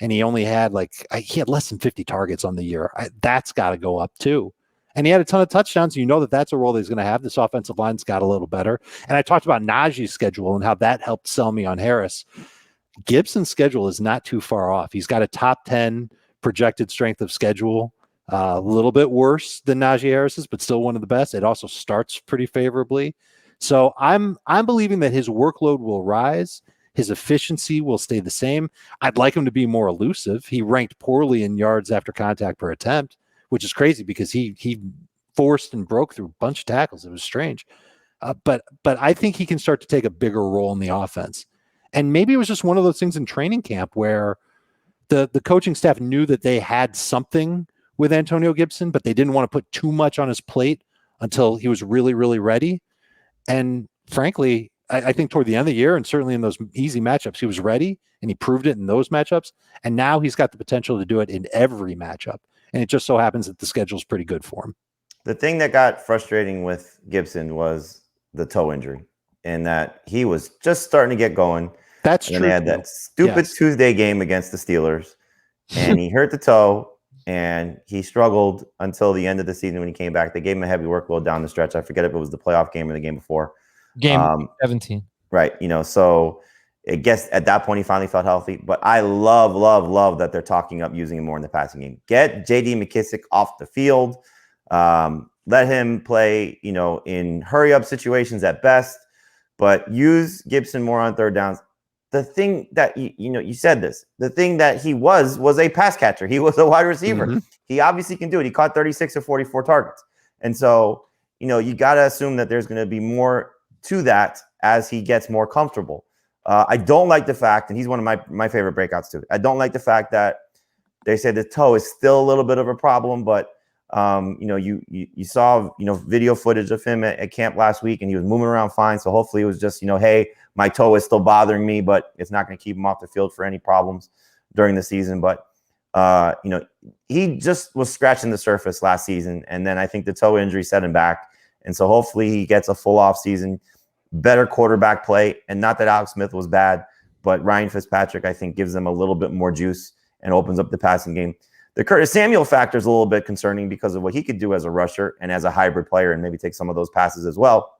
And he only had he had less than 50 targets on the year. That's got to go up too. And he had a ton of touchdowns. You know that's a role that he's going to have. This offensive line's got a little better. And I talked about Najee's schedule and how that helped sell me on Harris. Gibson's schedule is not too far off. He's got a top 10 projected strength of schedule, a little bit worse than Najee Harris's, but still one of the best. It also starts pretty favorably. So I'm believing that his workload will rise. His efficiency will stay the same. I'd like him to be more elusive. He ranked poorly in yards after contact per attempt, which is crazy because he forced and broke through a bunch of tackles. It was strange. But I think he can start to take a bigger role in the offense. And maybe it was just one of those things in training camp where the coaching staff knew that they had something with Antonio Gibson, but they didn't want to put too much on his plate until he was really, really ready. And frankly, I think toward the end of the year and certainly in those easy matchups, he was ready and he proved it in those matchups. And now he's got the potential to do it in every matchup. And it just so happens that the schedule is pretty good for him. The thing that got frustrating with Gibson was the toe injury and that he was just starting to get going. That's true. And they had that stupid Tuesday game against the Steelers and he hurt the toe and he struggled until the end of the season when he came back. They gave him a heavy workload down the stretch. I forget if it was the playoff game or the game before. Game 17. Right. So I guess at that point he finally felt healthy. But I love that they're talking up using him more in the passing game. Get J.D. McKissic off the field. Let him play, in hurry-up situations at best. But use Gibson more on 3rd downs. The thing that, you said this. The thing that he was a pass catcher. He was a wide receiver. Mm-hmm. He obviously can do it. He caught 36 of 44 targets. And so, you got to assume that there's going to be more to that as he gets more comfortable. I don't like the fact, and he's one of my favorite breakouts too. I don't like the fact that they say the toe is still a little bit of a problem, but you saw video footage of him at camp last week, and he was moving around fine. So hopefully it was just hey, my toe is still bothering me, but it's not going to keep him off the field for any problems during the season. But he just was scratching the surface last season, and then I think the toe injury set him back. And so hopefully he gets a full off season, better quarterback play. And not that Alex Smith was bad, but Ryan Fitzpatrick, I think, gives them a little bit more juice and opens up the passing game. The Curtis Samuel factor is a little bit concerning because of what he could do as a rusher and as a hybrid player and maybe take some of those passes as well,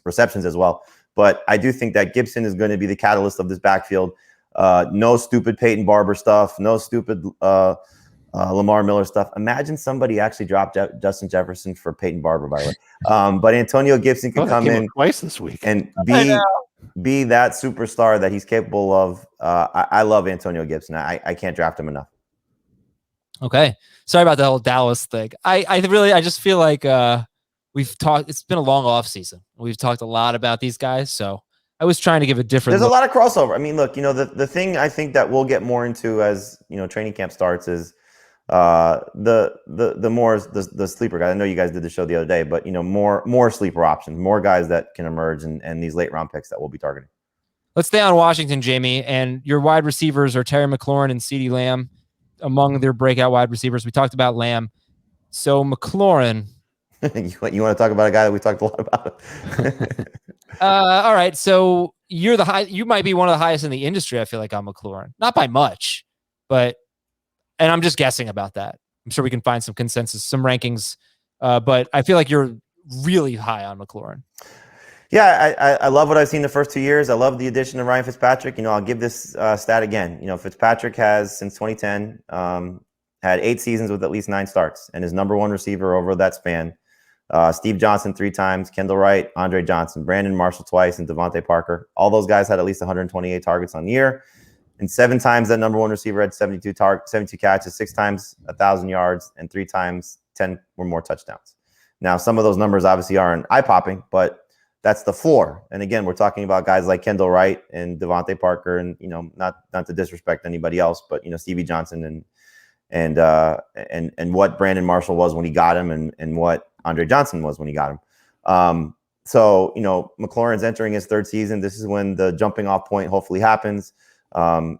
receptions as well. But I do think that Gibson is going to be the catalyst of this backfield. No stupid Peyton Barber stuff, no stupid Lamar Miller stuff. Imagine somebody actually dropped Justin Jefferson for Peyton Barber, by the way. But Antonio Gibson could come in twice this week and be that superstar that he's capable of. I love Antonio Gibson. I can't draft him enough. Okay. Sorry about the whole Dallas thing. I just feel like we've talked. It's been a long off season. We've talked a lot about these guys. So I was trying to give a different. There's a lot of crossover. I mean, look, the thing I think that we'll get more into as training camp starts is the sleeper guys. I know you guys did the show the other day, but more sleeper options, more guys that can emerge and these late round picks that we'll be targeting. Let's stay on Washington, Jamey, and your wide receivers are Terry McLaurin and CeeDee Lamb among their breakout wide receivers. We talked about Lamb. So McLaurin. You want to talk about a guy that we talked a lot about? All right. So you might be one of the highest in the industry. I feel like on McLaurin, not by much, and I'm just guessing about that. I'm sure we can find some consensus, some rankings. But I feel like you're really high on McLaurin. Yeah, I love what I've seen the first 2 years. I love the addition of Ryan Fitzpatrick. I'll give this stat again. Fitzpatrick has, since 2010, had 8 seasons with at least 9 starts, and his number 1 receiver over that span, Steve Johnson 3 times, Kendall Wright, Andre Johnson, Brandon Marshall twice, and Devontae Parker. All those guys had at least 128 targets on the year. And 7 times that number 1 receiver had 72 catches, 6 times 1,000 yards, and 3 times 10 or more touchdowns. Now, some of those numbers obviously aren't eye-popping, but that's the floor. And again, we're talking about guys like Kendall Wright and Devontae Parker, and not to disrespect anybody else, but Stevie Johnson and what Brandon Marshall was when he got him, and what Andre Johnson was when he got him. So McLaurin's entering his 3rd season. This is when the jumping off point hopefully happens.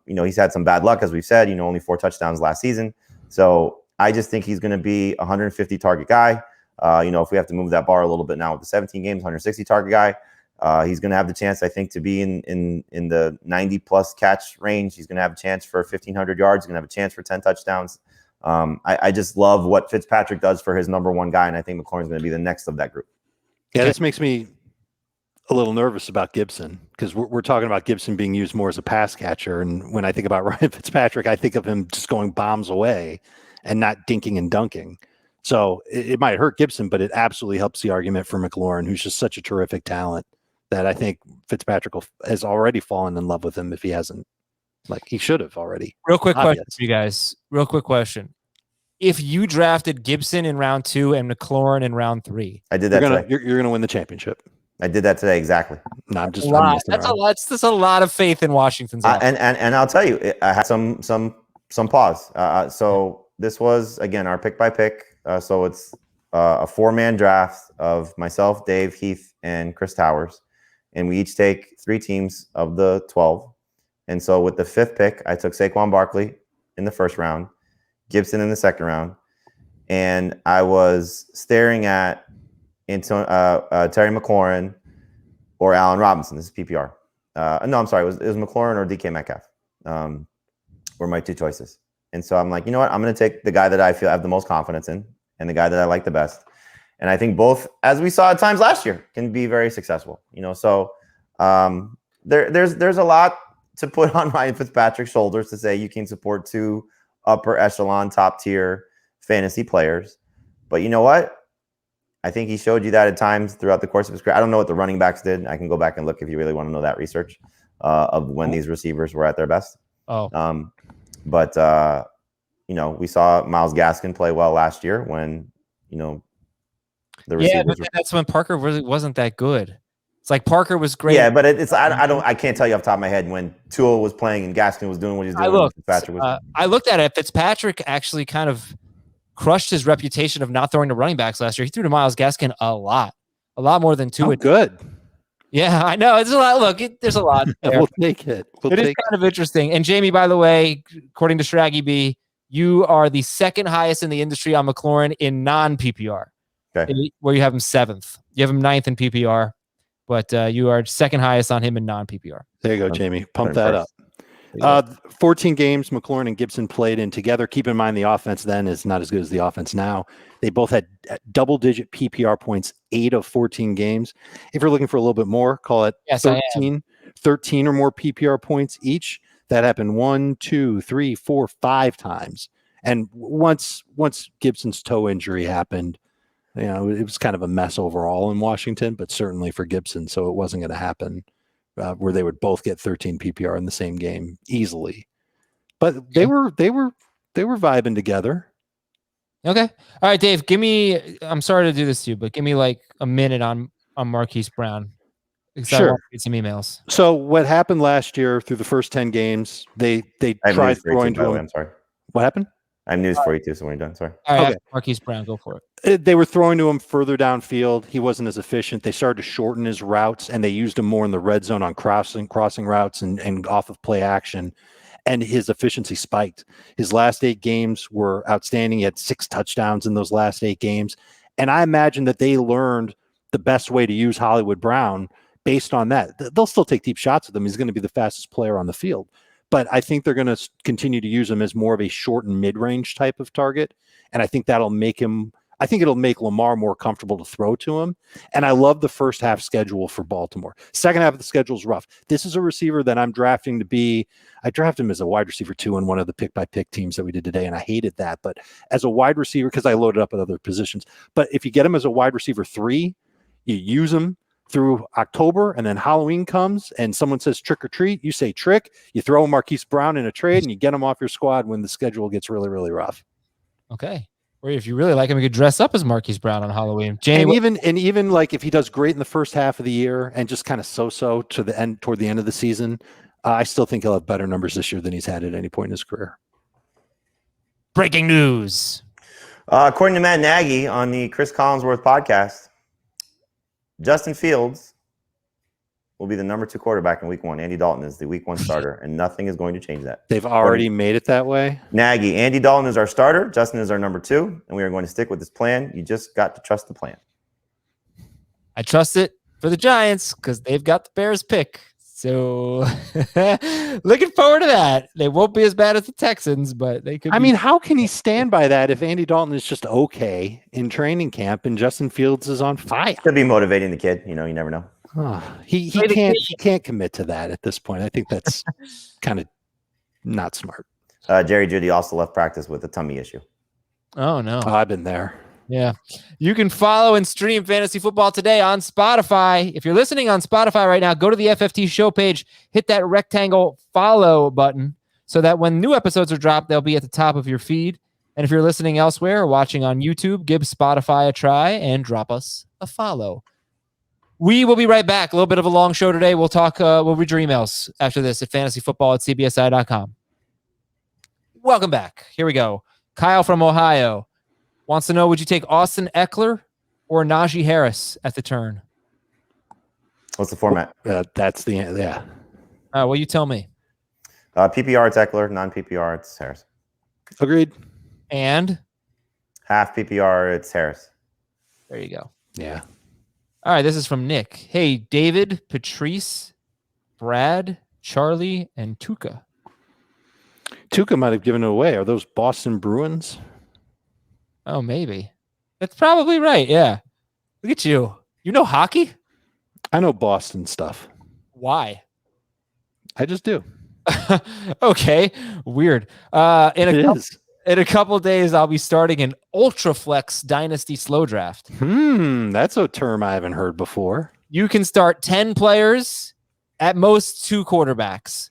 He's had some bad luck, as we've said. Only 4 touchdowns last season. So I just think he's going to be a 150 target guy. If we have to move that bar a little bit now with the 17 games, 160 target guy, he's going to have the chance, I think, to be in the 90 plus catch range. He's going to have a chance for 1,500 yards. He's going to have a chance for 10 touchdowns. I just love what Fitzpatrick does for his number 1 guy, and I think McLaurin's going to be the next of that group. Yeah, this makes me a little nervous about Gibson, because we're talking about Gibson being used more as a pass catcher, and when I think about Ryan Fitzpatrick, I think of him just going bombs away and not dinking and dunking. So it might hurt Gibson, but it absolutely helps the argument for McLaurin, who's just such a terrific talent, that I think Fitzpatrick has already fallen in love with him if he hasn't. Like, he should have already. Real quick question for you guys. Real quick question. If you drafted Gibson in round 2 and McLaurin in round 3, I did that today. You're gonna win the championship. I did that today, exactly. No, I'm just. That's a lot. That's a lot of faith in Washington's. And I'll tell you, I had some pause. So this was, again, our pick by pick. So it's a 4-man draft of myself, Dave, Heath, and Chris Towers, and we each take 3 teams of the 12. And so with the 5th pick, I took Saquon Barkley in the 1st round, Gibson in the 2nd round, and I was staring at Terry McLaurin or Allen Robinson. This is PPR. No, I'm sorry. It was McLaurin or DK Metcalf were my 2 choices. And so I'm like, you know what? I'm going to take the guy that I feel I have the most confidence in and the guy that I like the best. And I think both, as we saw at times last year, can be very successful. So there's a lot to put on Ryan Fitzpatrick's shoulders to say you can support 2 upper echelon, top tier fantasy players. But you know what? I think he showed you that at times throughout the course of his career. I don't know what the running backs did. I can go back and look if you really want to know that research of when these receivers were at their best. But we saw Myles Gaskin play well last year when, the receivers. Yeah, but that's when Parker really wasn't that good. It's like Parker was great. Yeah, but I can't tell you off the top of my head when Tua was playing and Gaskin was doing what he's doing. I looked at it. Fitzpatrick actually kind of crushed his reputation of not throwing to running backs last year. He threw to Myles Gaskin a lot more than Tua. Good. Yeah, I know. It's a lot. Look, there's a lot. We'll take it. It is kind of interesting. And Jamey, by the way, according to Shraggy B, you are the 2nd highest in the industry on McLaurin in non-PPR, where you have him 7th. You have him 9th in PPR, but you are 2nd highest on him in non-PPR. There you go, Jamey. Pump that up. 14 games McLaurin and Gibson played in together. Keep in mind the offense then is not as good as the offense now. They both had double-digit PPR points 8 of 14 games. If you're looking for a little bit more, call it 13 or more PPR points each. That happened 1, 2, 3, 4, 5 times. And once Gibson's toe injury happened, it was kind of a mess overall in Washington, but certainly for Gibson, so it wasn't going to happen. Where they would both get 13 PPR in the same game easily, but they were vibing together. Okay, all right, Dave. I'm sorry to do this to you, but give me like a minute on Marquise Brown. Sure. I want to get some emails. So what happened last year through the first 10 games? They tried throwing to him. I'm sorry. What happened? I have news for you too. So when you're done, sorry. All right, Marquise Brown, go for it. They were throwing to him further downfield. He wasn't as efficient. They started to shorten his routes, and they used him more in the red zone on crossing routes and off of play action. And his efficiency spiked. His last 8 games were outstanding. He had 6 touchdowns in those last 8 games. And I imagine that they learned the best way to use Hollywood Brown based on that. They'll still take deep shots with him. He's going to be the fastest player on the field. But I think they're going to continue to use him as more of a short and mid-range type of target. And I think that'll make him I think it'll make Lamar more comfortable to throw to him. And I love the first half schedule for Baltimore. Second half of the schedule is rough. This is a receiver that I'm drafting to be, I drafted him as a wide receiver 2 in one of the pick-by-pick teams that we did today, and I hated that. But as a wide receiver, because I loaded up at other positions. But if you get him as a wide receiver 3, you use him through October, and then Halloween comes and someone says trick or treat, you say trick, you throw Marquise Brown in a trade, and you get him off your squad when the schedule gets really, really rough. Okay. Or if you really like him, you could dress up as Marquise Brown on Halloween. Jamey, and even like if he does great in the first half of the year and just kind of so-so to the end, toward the end of the season, I still think he'll have better numbers this year than he's had at any point in his career. Breaking news. According to Matt Nagy on the Chris Collinsworth podcast, Justin Fields will be the number 2 quarterback in week 1. Andy Dalton is the week 1 starter, and nothing is going to change that. They've already made it that way. Nagy, Andy Dalton is our starter. Justin is our number 2, and we are going to stick with this plan. You just got to trust the plan. I trust it for the Giants because they've got the Bears pick. So looking forward to that. They won't be as bad as the Texans, but they could. I mean, how can he stand by that if Andy Dalton is just okay in training camp and Justin Fields is on fire? Could be motivating the kid. You never know. He can't commit to that at this point. I think that's kind of not smart. Jerry Jeudy also left practice with a tummy issue. Oh no, I've been there. Yeah, you can follow and stream Fantasy Football Today on Spotify. If you're listening on Spotify right now, go to the FFT show page, hit that rectangle follow button so that when new episodes are dropped, they'll be at the top of your feed. And if you're listening elsewhere or watching on YouTube, give Spotify a try and drop us a follow. We will be right back. A little bit of a long show today. We'll talk, we'll read your emails after this at fantasyfootball@cbsi.com. Welcome back. Here we go. Kyle from Ohio wants to know, would you take Austin Eckler or Najee Harris at the turn? What's the format? That's the, yeah. Well, you tell me. PPR, it's Eckler. Non-PPR, it's Harris. Agreed. And? Half PPR, it's Harris. There you go. Yeah. All right, this is from Nick. Hey, David, Patrice, Brad, Charlie, and Tuca. Tuca might have given it away. Are those Boston Bruins? Oh, maybe. That's probably right, yeah. Look at you. You know hockey? I know Boston stuff. Why? I just do. Okay, weird. In a couple days, I'll be starting an Ultraflex Dynasty Slow Draft. That's a term I haven't heard before. You can start 10 players, at most 2 quarterbacks.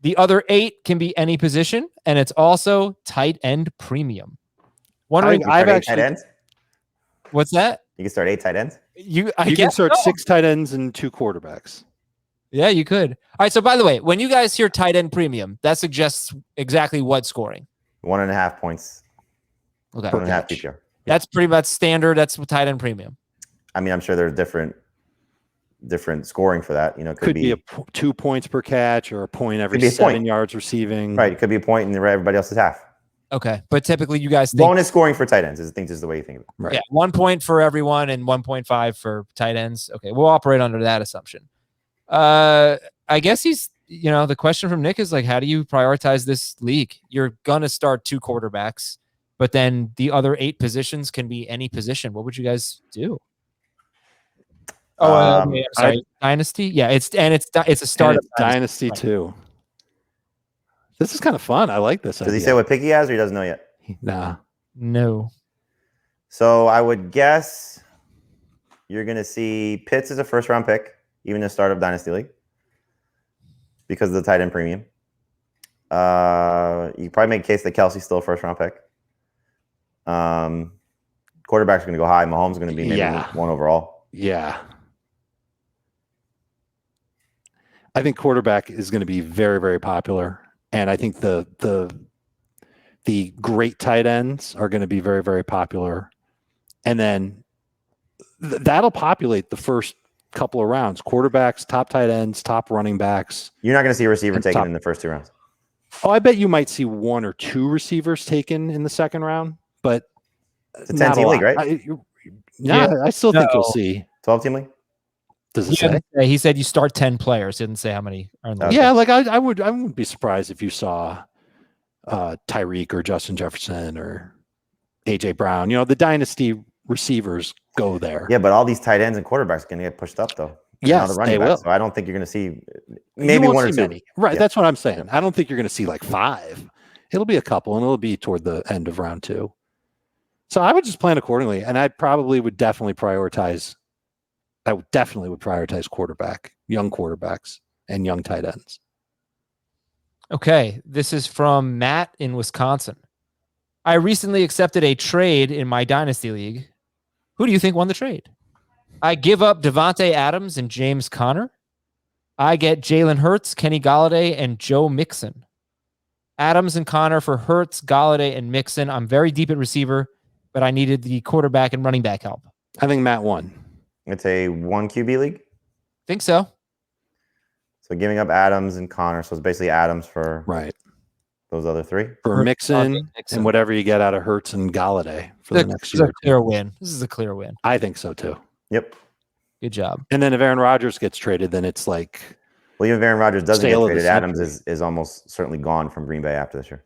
The other 8 can be any position, and it's also tight end premium. I've actually tight ends. What's that? You can start 8 tight ends. You can start 6 tight ends and 2 quarterbacks. Yeah, you could. All right. So, by the way, when you guys hear tight end premium, that suggests exactly what scoring? 1.5 points. Okay. 1.5 PPR. That's pretty much standard. That's tight end premium. I mean, I'm sure there's different scoring for that. It could be 2 points per catch or a point every 7 yards receiving. Right. It could be a point and everybody else is half. Okay. But typically you guys think bonus scoring for tight ends is the way you think of it. Right. Yeah. 1 point for everyone and 1.5 for tight ends. Okay. We'll operate under that assumption. I guess the question from Nick is like, how do you prioritize this league? You're going to start 2 quarterbacks, but then the other 8 positions can be any position. What would you guys do? I'm sorry. Dynasty. Yeah. It's a start of Dynasty too. This is kind of fun. I like this. Does he say what pick he has or he doesn't know yet? Nah. No. So I would guess you're going to see Pitts as a first-round pick, even in a startup Dynasty League, because of the tight end premium. You probably make a case that Kelsey's still a first-round pick. Quarterback's going to go high. Mahomes is going to be maybe 1 overall. Yeah. I think quarterback is going to be very, very popular. And I think the great tight ends are going to be very, very popular. And then that'll populate the first couple of rounds. Quarterbacks, top tight ends, top running backs. You're not going to see a receiver taken in the first 2 rounds. Oh, I bet you might see 1 or 2 receivers taken in the second round, but it's a 10-team league, right? I still think you'll see 12-team league. Does it say? He said you start 10 players. He didn't say how many are in the league. Yeah, like I wouldn't be surprised if you saw Tyreek or Justin Jefferson or AJ Brown. The dynasty receivers go there. Yeah, but all these tight ends and quarterbacks are going to get pushed up though. Yes, the running they will. So I don't think you're going to see maybe one or two. Many. Right, Yeah. that's what I'm saying. I don't think you're going to see like 5. It'll be a couple, and it'll be toward the end of round 2. So I would just plan accordingly, and I probably would definitely prioritize. I would definitely prioritize young quarterbacks, and young tight ends. Okay, this is from Matt in Wisconsin. I recently accepted a trade in my dynasty league. Who do you think won the trade? I give up Devontae Adams and James Conner. I get Jalen Hurts, Kenny Golladay, and Joe Mixon. Adams and Conner for Hurts, Golladay, and Mixon. I'm very deep at receiver, but I needed the quarterback and running back help. I think Matt won. It's a 1 QB league. Think so. So giving up Adams and Connor. So it's basically Adams for those other 3. For Mixon and whatever you get out of Hurts and Golladay for the next year. This is a clear win. This is a clear win. I think so too. Yep. Good job. And then if Aaron Rodgers gets traded, then it's like. Well, even if Aaron Rodgers doesn't get traded, Adams is almost certainly gone from Green Bay after this year.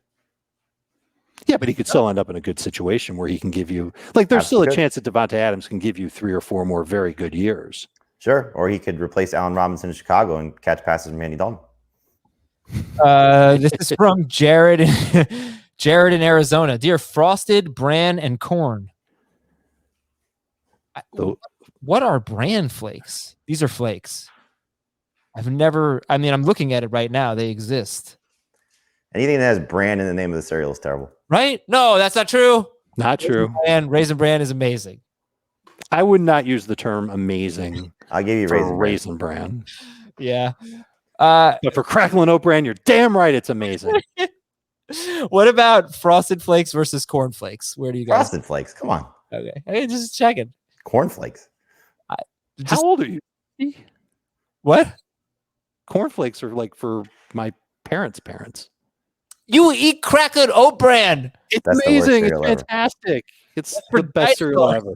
Yeah, but he could still end up in a good situation where he can give you there's still a chance that Devontae Adams can give you 3 or 4 more very good years. Sure. Or he could replace Allen Robinson in Chicago and catch passes from Andy Dalton. This is from Jared. Jared in Arizona. Dear Frosted, Bran, and Corn. What are bran flakes? These are flakes. I'm looking at it right now. They exist. Anything that has bran in the name of the cereal is terrible. Right? No, that's not true. Not true. Raisin Bran is amazing. I would not use the term amazing. I'll give you Raisin Bran. Yeah. But for Crackling Oat Bran, you're damn right it's amazing. What about Frosted Flakes versus Corn Flakes? Where do you guys? Frosted Flakes. Come on. Okay. Just checking. Corn Flakes. How old are you? What? Cornflakes are like for my parents' parents. You eat Crackled Oat Bran. It's amazing. It's fantastic. It's the best cereal ever.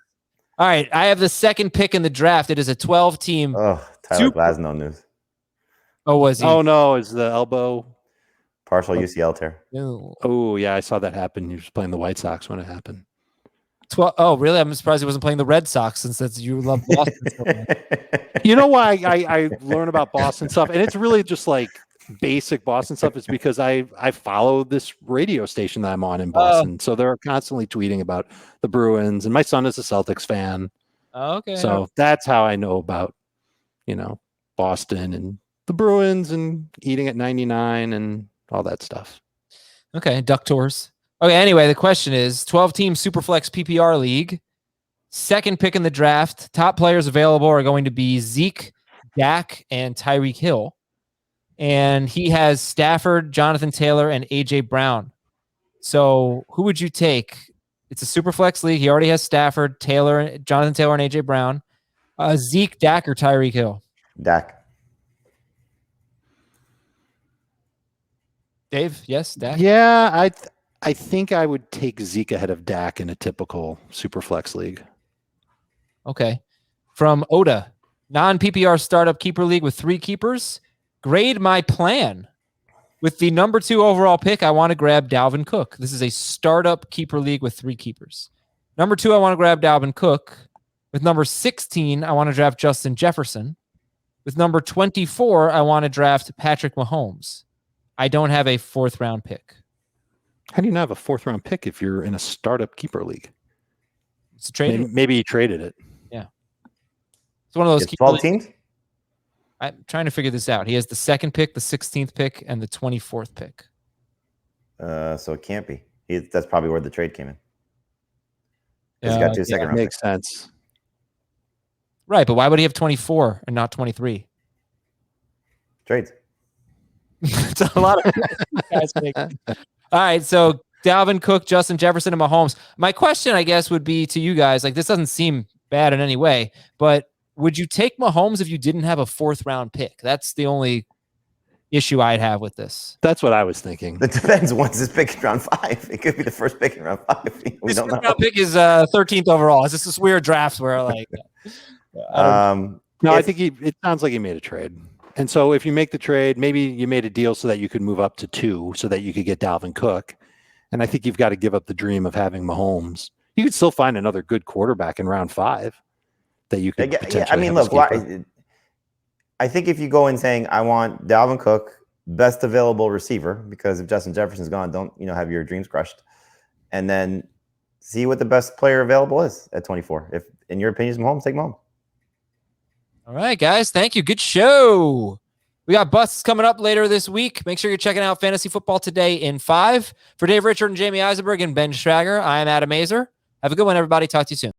All right. I have the second pick in the draft. It is a 12-team. Oh, Tyler Glasnow news. Oh, was he? Oh, no. Is the elbow partial UCL tear? No. Oh, yeah. I saw that happen. He was playing the White Sox when it happened. 12. Oh, really? I'm surprised he wasn't playing the Red Sox since you love Boston so much. You know why I learn about Boston stuff? And it's really just like basic Boston stuff. It's because I follow this radio station that I'm on in Boston. So they're constantly tweeting about the Bruins. And my son is a Celtics fan. Oh, okay. So that's how I know about, Boston and the Bruins and eating at 99 and all that stuff. Okay. Duck Tours. Okay, anyway, the question is 12-team Superflex PPR League. Second pick in the draft. Top players available are going to be Zeke, Dak, and Tyreek Hill. And he has Stafford, Jonathan Taylor, and A.J. Brown. So who would you take? It's a Superflex League. He already has Stafford, Jonathan Taylor, and A.J. Brown. Zeke, Dak, or Tyreek Hill? Dak. Dave, yes, Dak? Yeah, I think I would take Zeke ahead of Dak in a typical Superflex league. Okay. From Oda, non-PPR startup keeper league with 3 keepers. Grade my plan. With the number 2 overall pick, I want to grab Dalvin Cook. This is a startup keeper league with 3 keepers. Number 2, I want to grab Dalvin Cook. With number 16, I want to draft Justin Jefferson. With number 24, I want to draft Patrick Mahomes. I don't have a 4th round pick. How do you not have a 4th round pick if you're in a startup keeper league? It's a trade. Maybe he traded it. Yeah. It's one of those 12 teams? I'm trying to figure this out. He has the 2nd pick, the 16th pick, and the 24th pick. So it can't be. That's probably where the trade came in. He's Yeah, got 2 second round makes sense. Right, but why would he have 24 and not 23? Trades. It's a lot of guys make. All right, so Dalvin Cook, Justin Jefferson, and Mahomes. My question, I guess, would be to you guys, like, this doesn't seem bad in any way, but would you take Mahomes if you didn't have a 4th round pick? That's the only issue I'd have with this. That's what I was thinking. It depends. Once this pick in round 5, it could be the first pick in round 5. We This don't know. round pick is 13th overall. It's just this weird drafts where, like, I think it sounds like he made a trade. And so if you make the trade, maybe you made a deal so that you could move up to 2 so that you could get Dalvin Cook. And I think you've got to give up the dream of having Mahomes you could still find another good quarterback in round 5 that you could potentially. I mean, look, I think if you go in saying I want Dalvin Cook, best available receiver, because if Justin Jefferson's gone, don't have your dreams crushed, and then see what the best player available is at 24. If in your opinion is Mahomes, take Mahomes. All right, guys. Thank you. Good show. We got busts coming up later this week. Make sure you're checking out Fantasy Football Today in 5. For Dave Richard and Jamey Eisenberg and Ben Schrager, I am Adam Azer. Have a good one, everybody. Talk to you soon.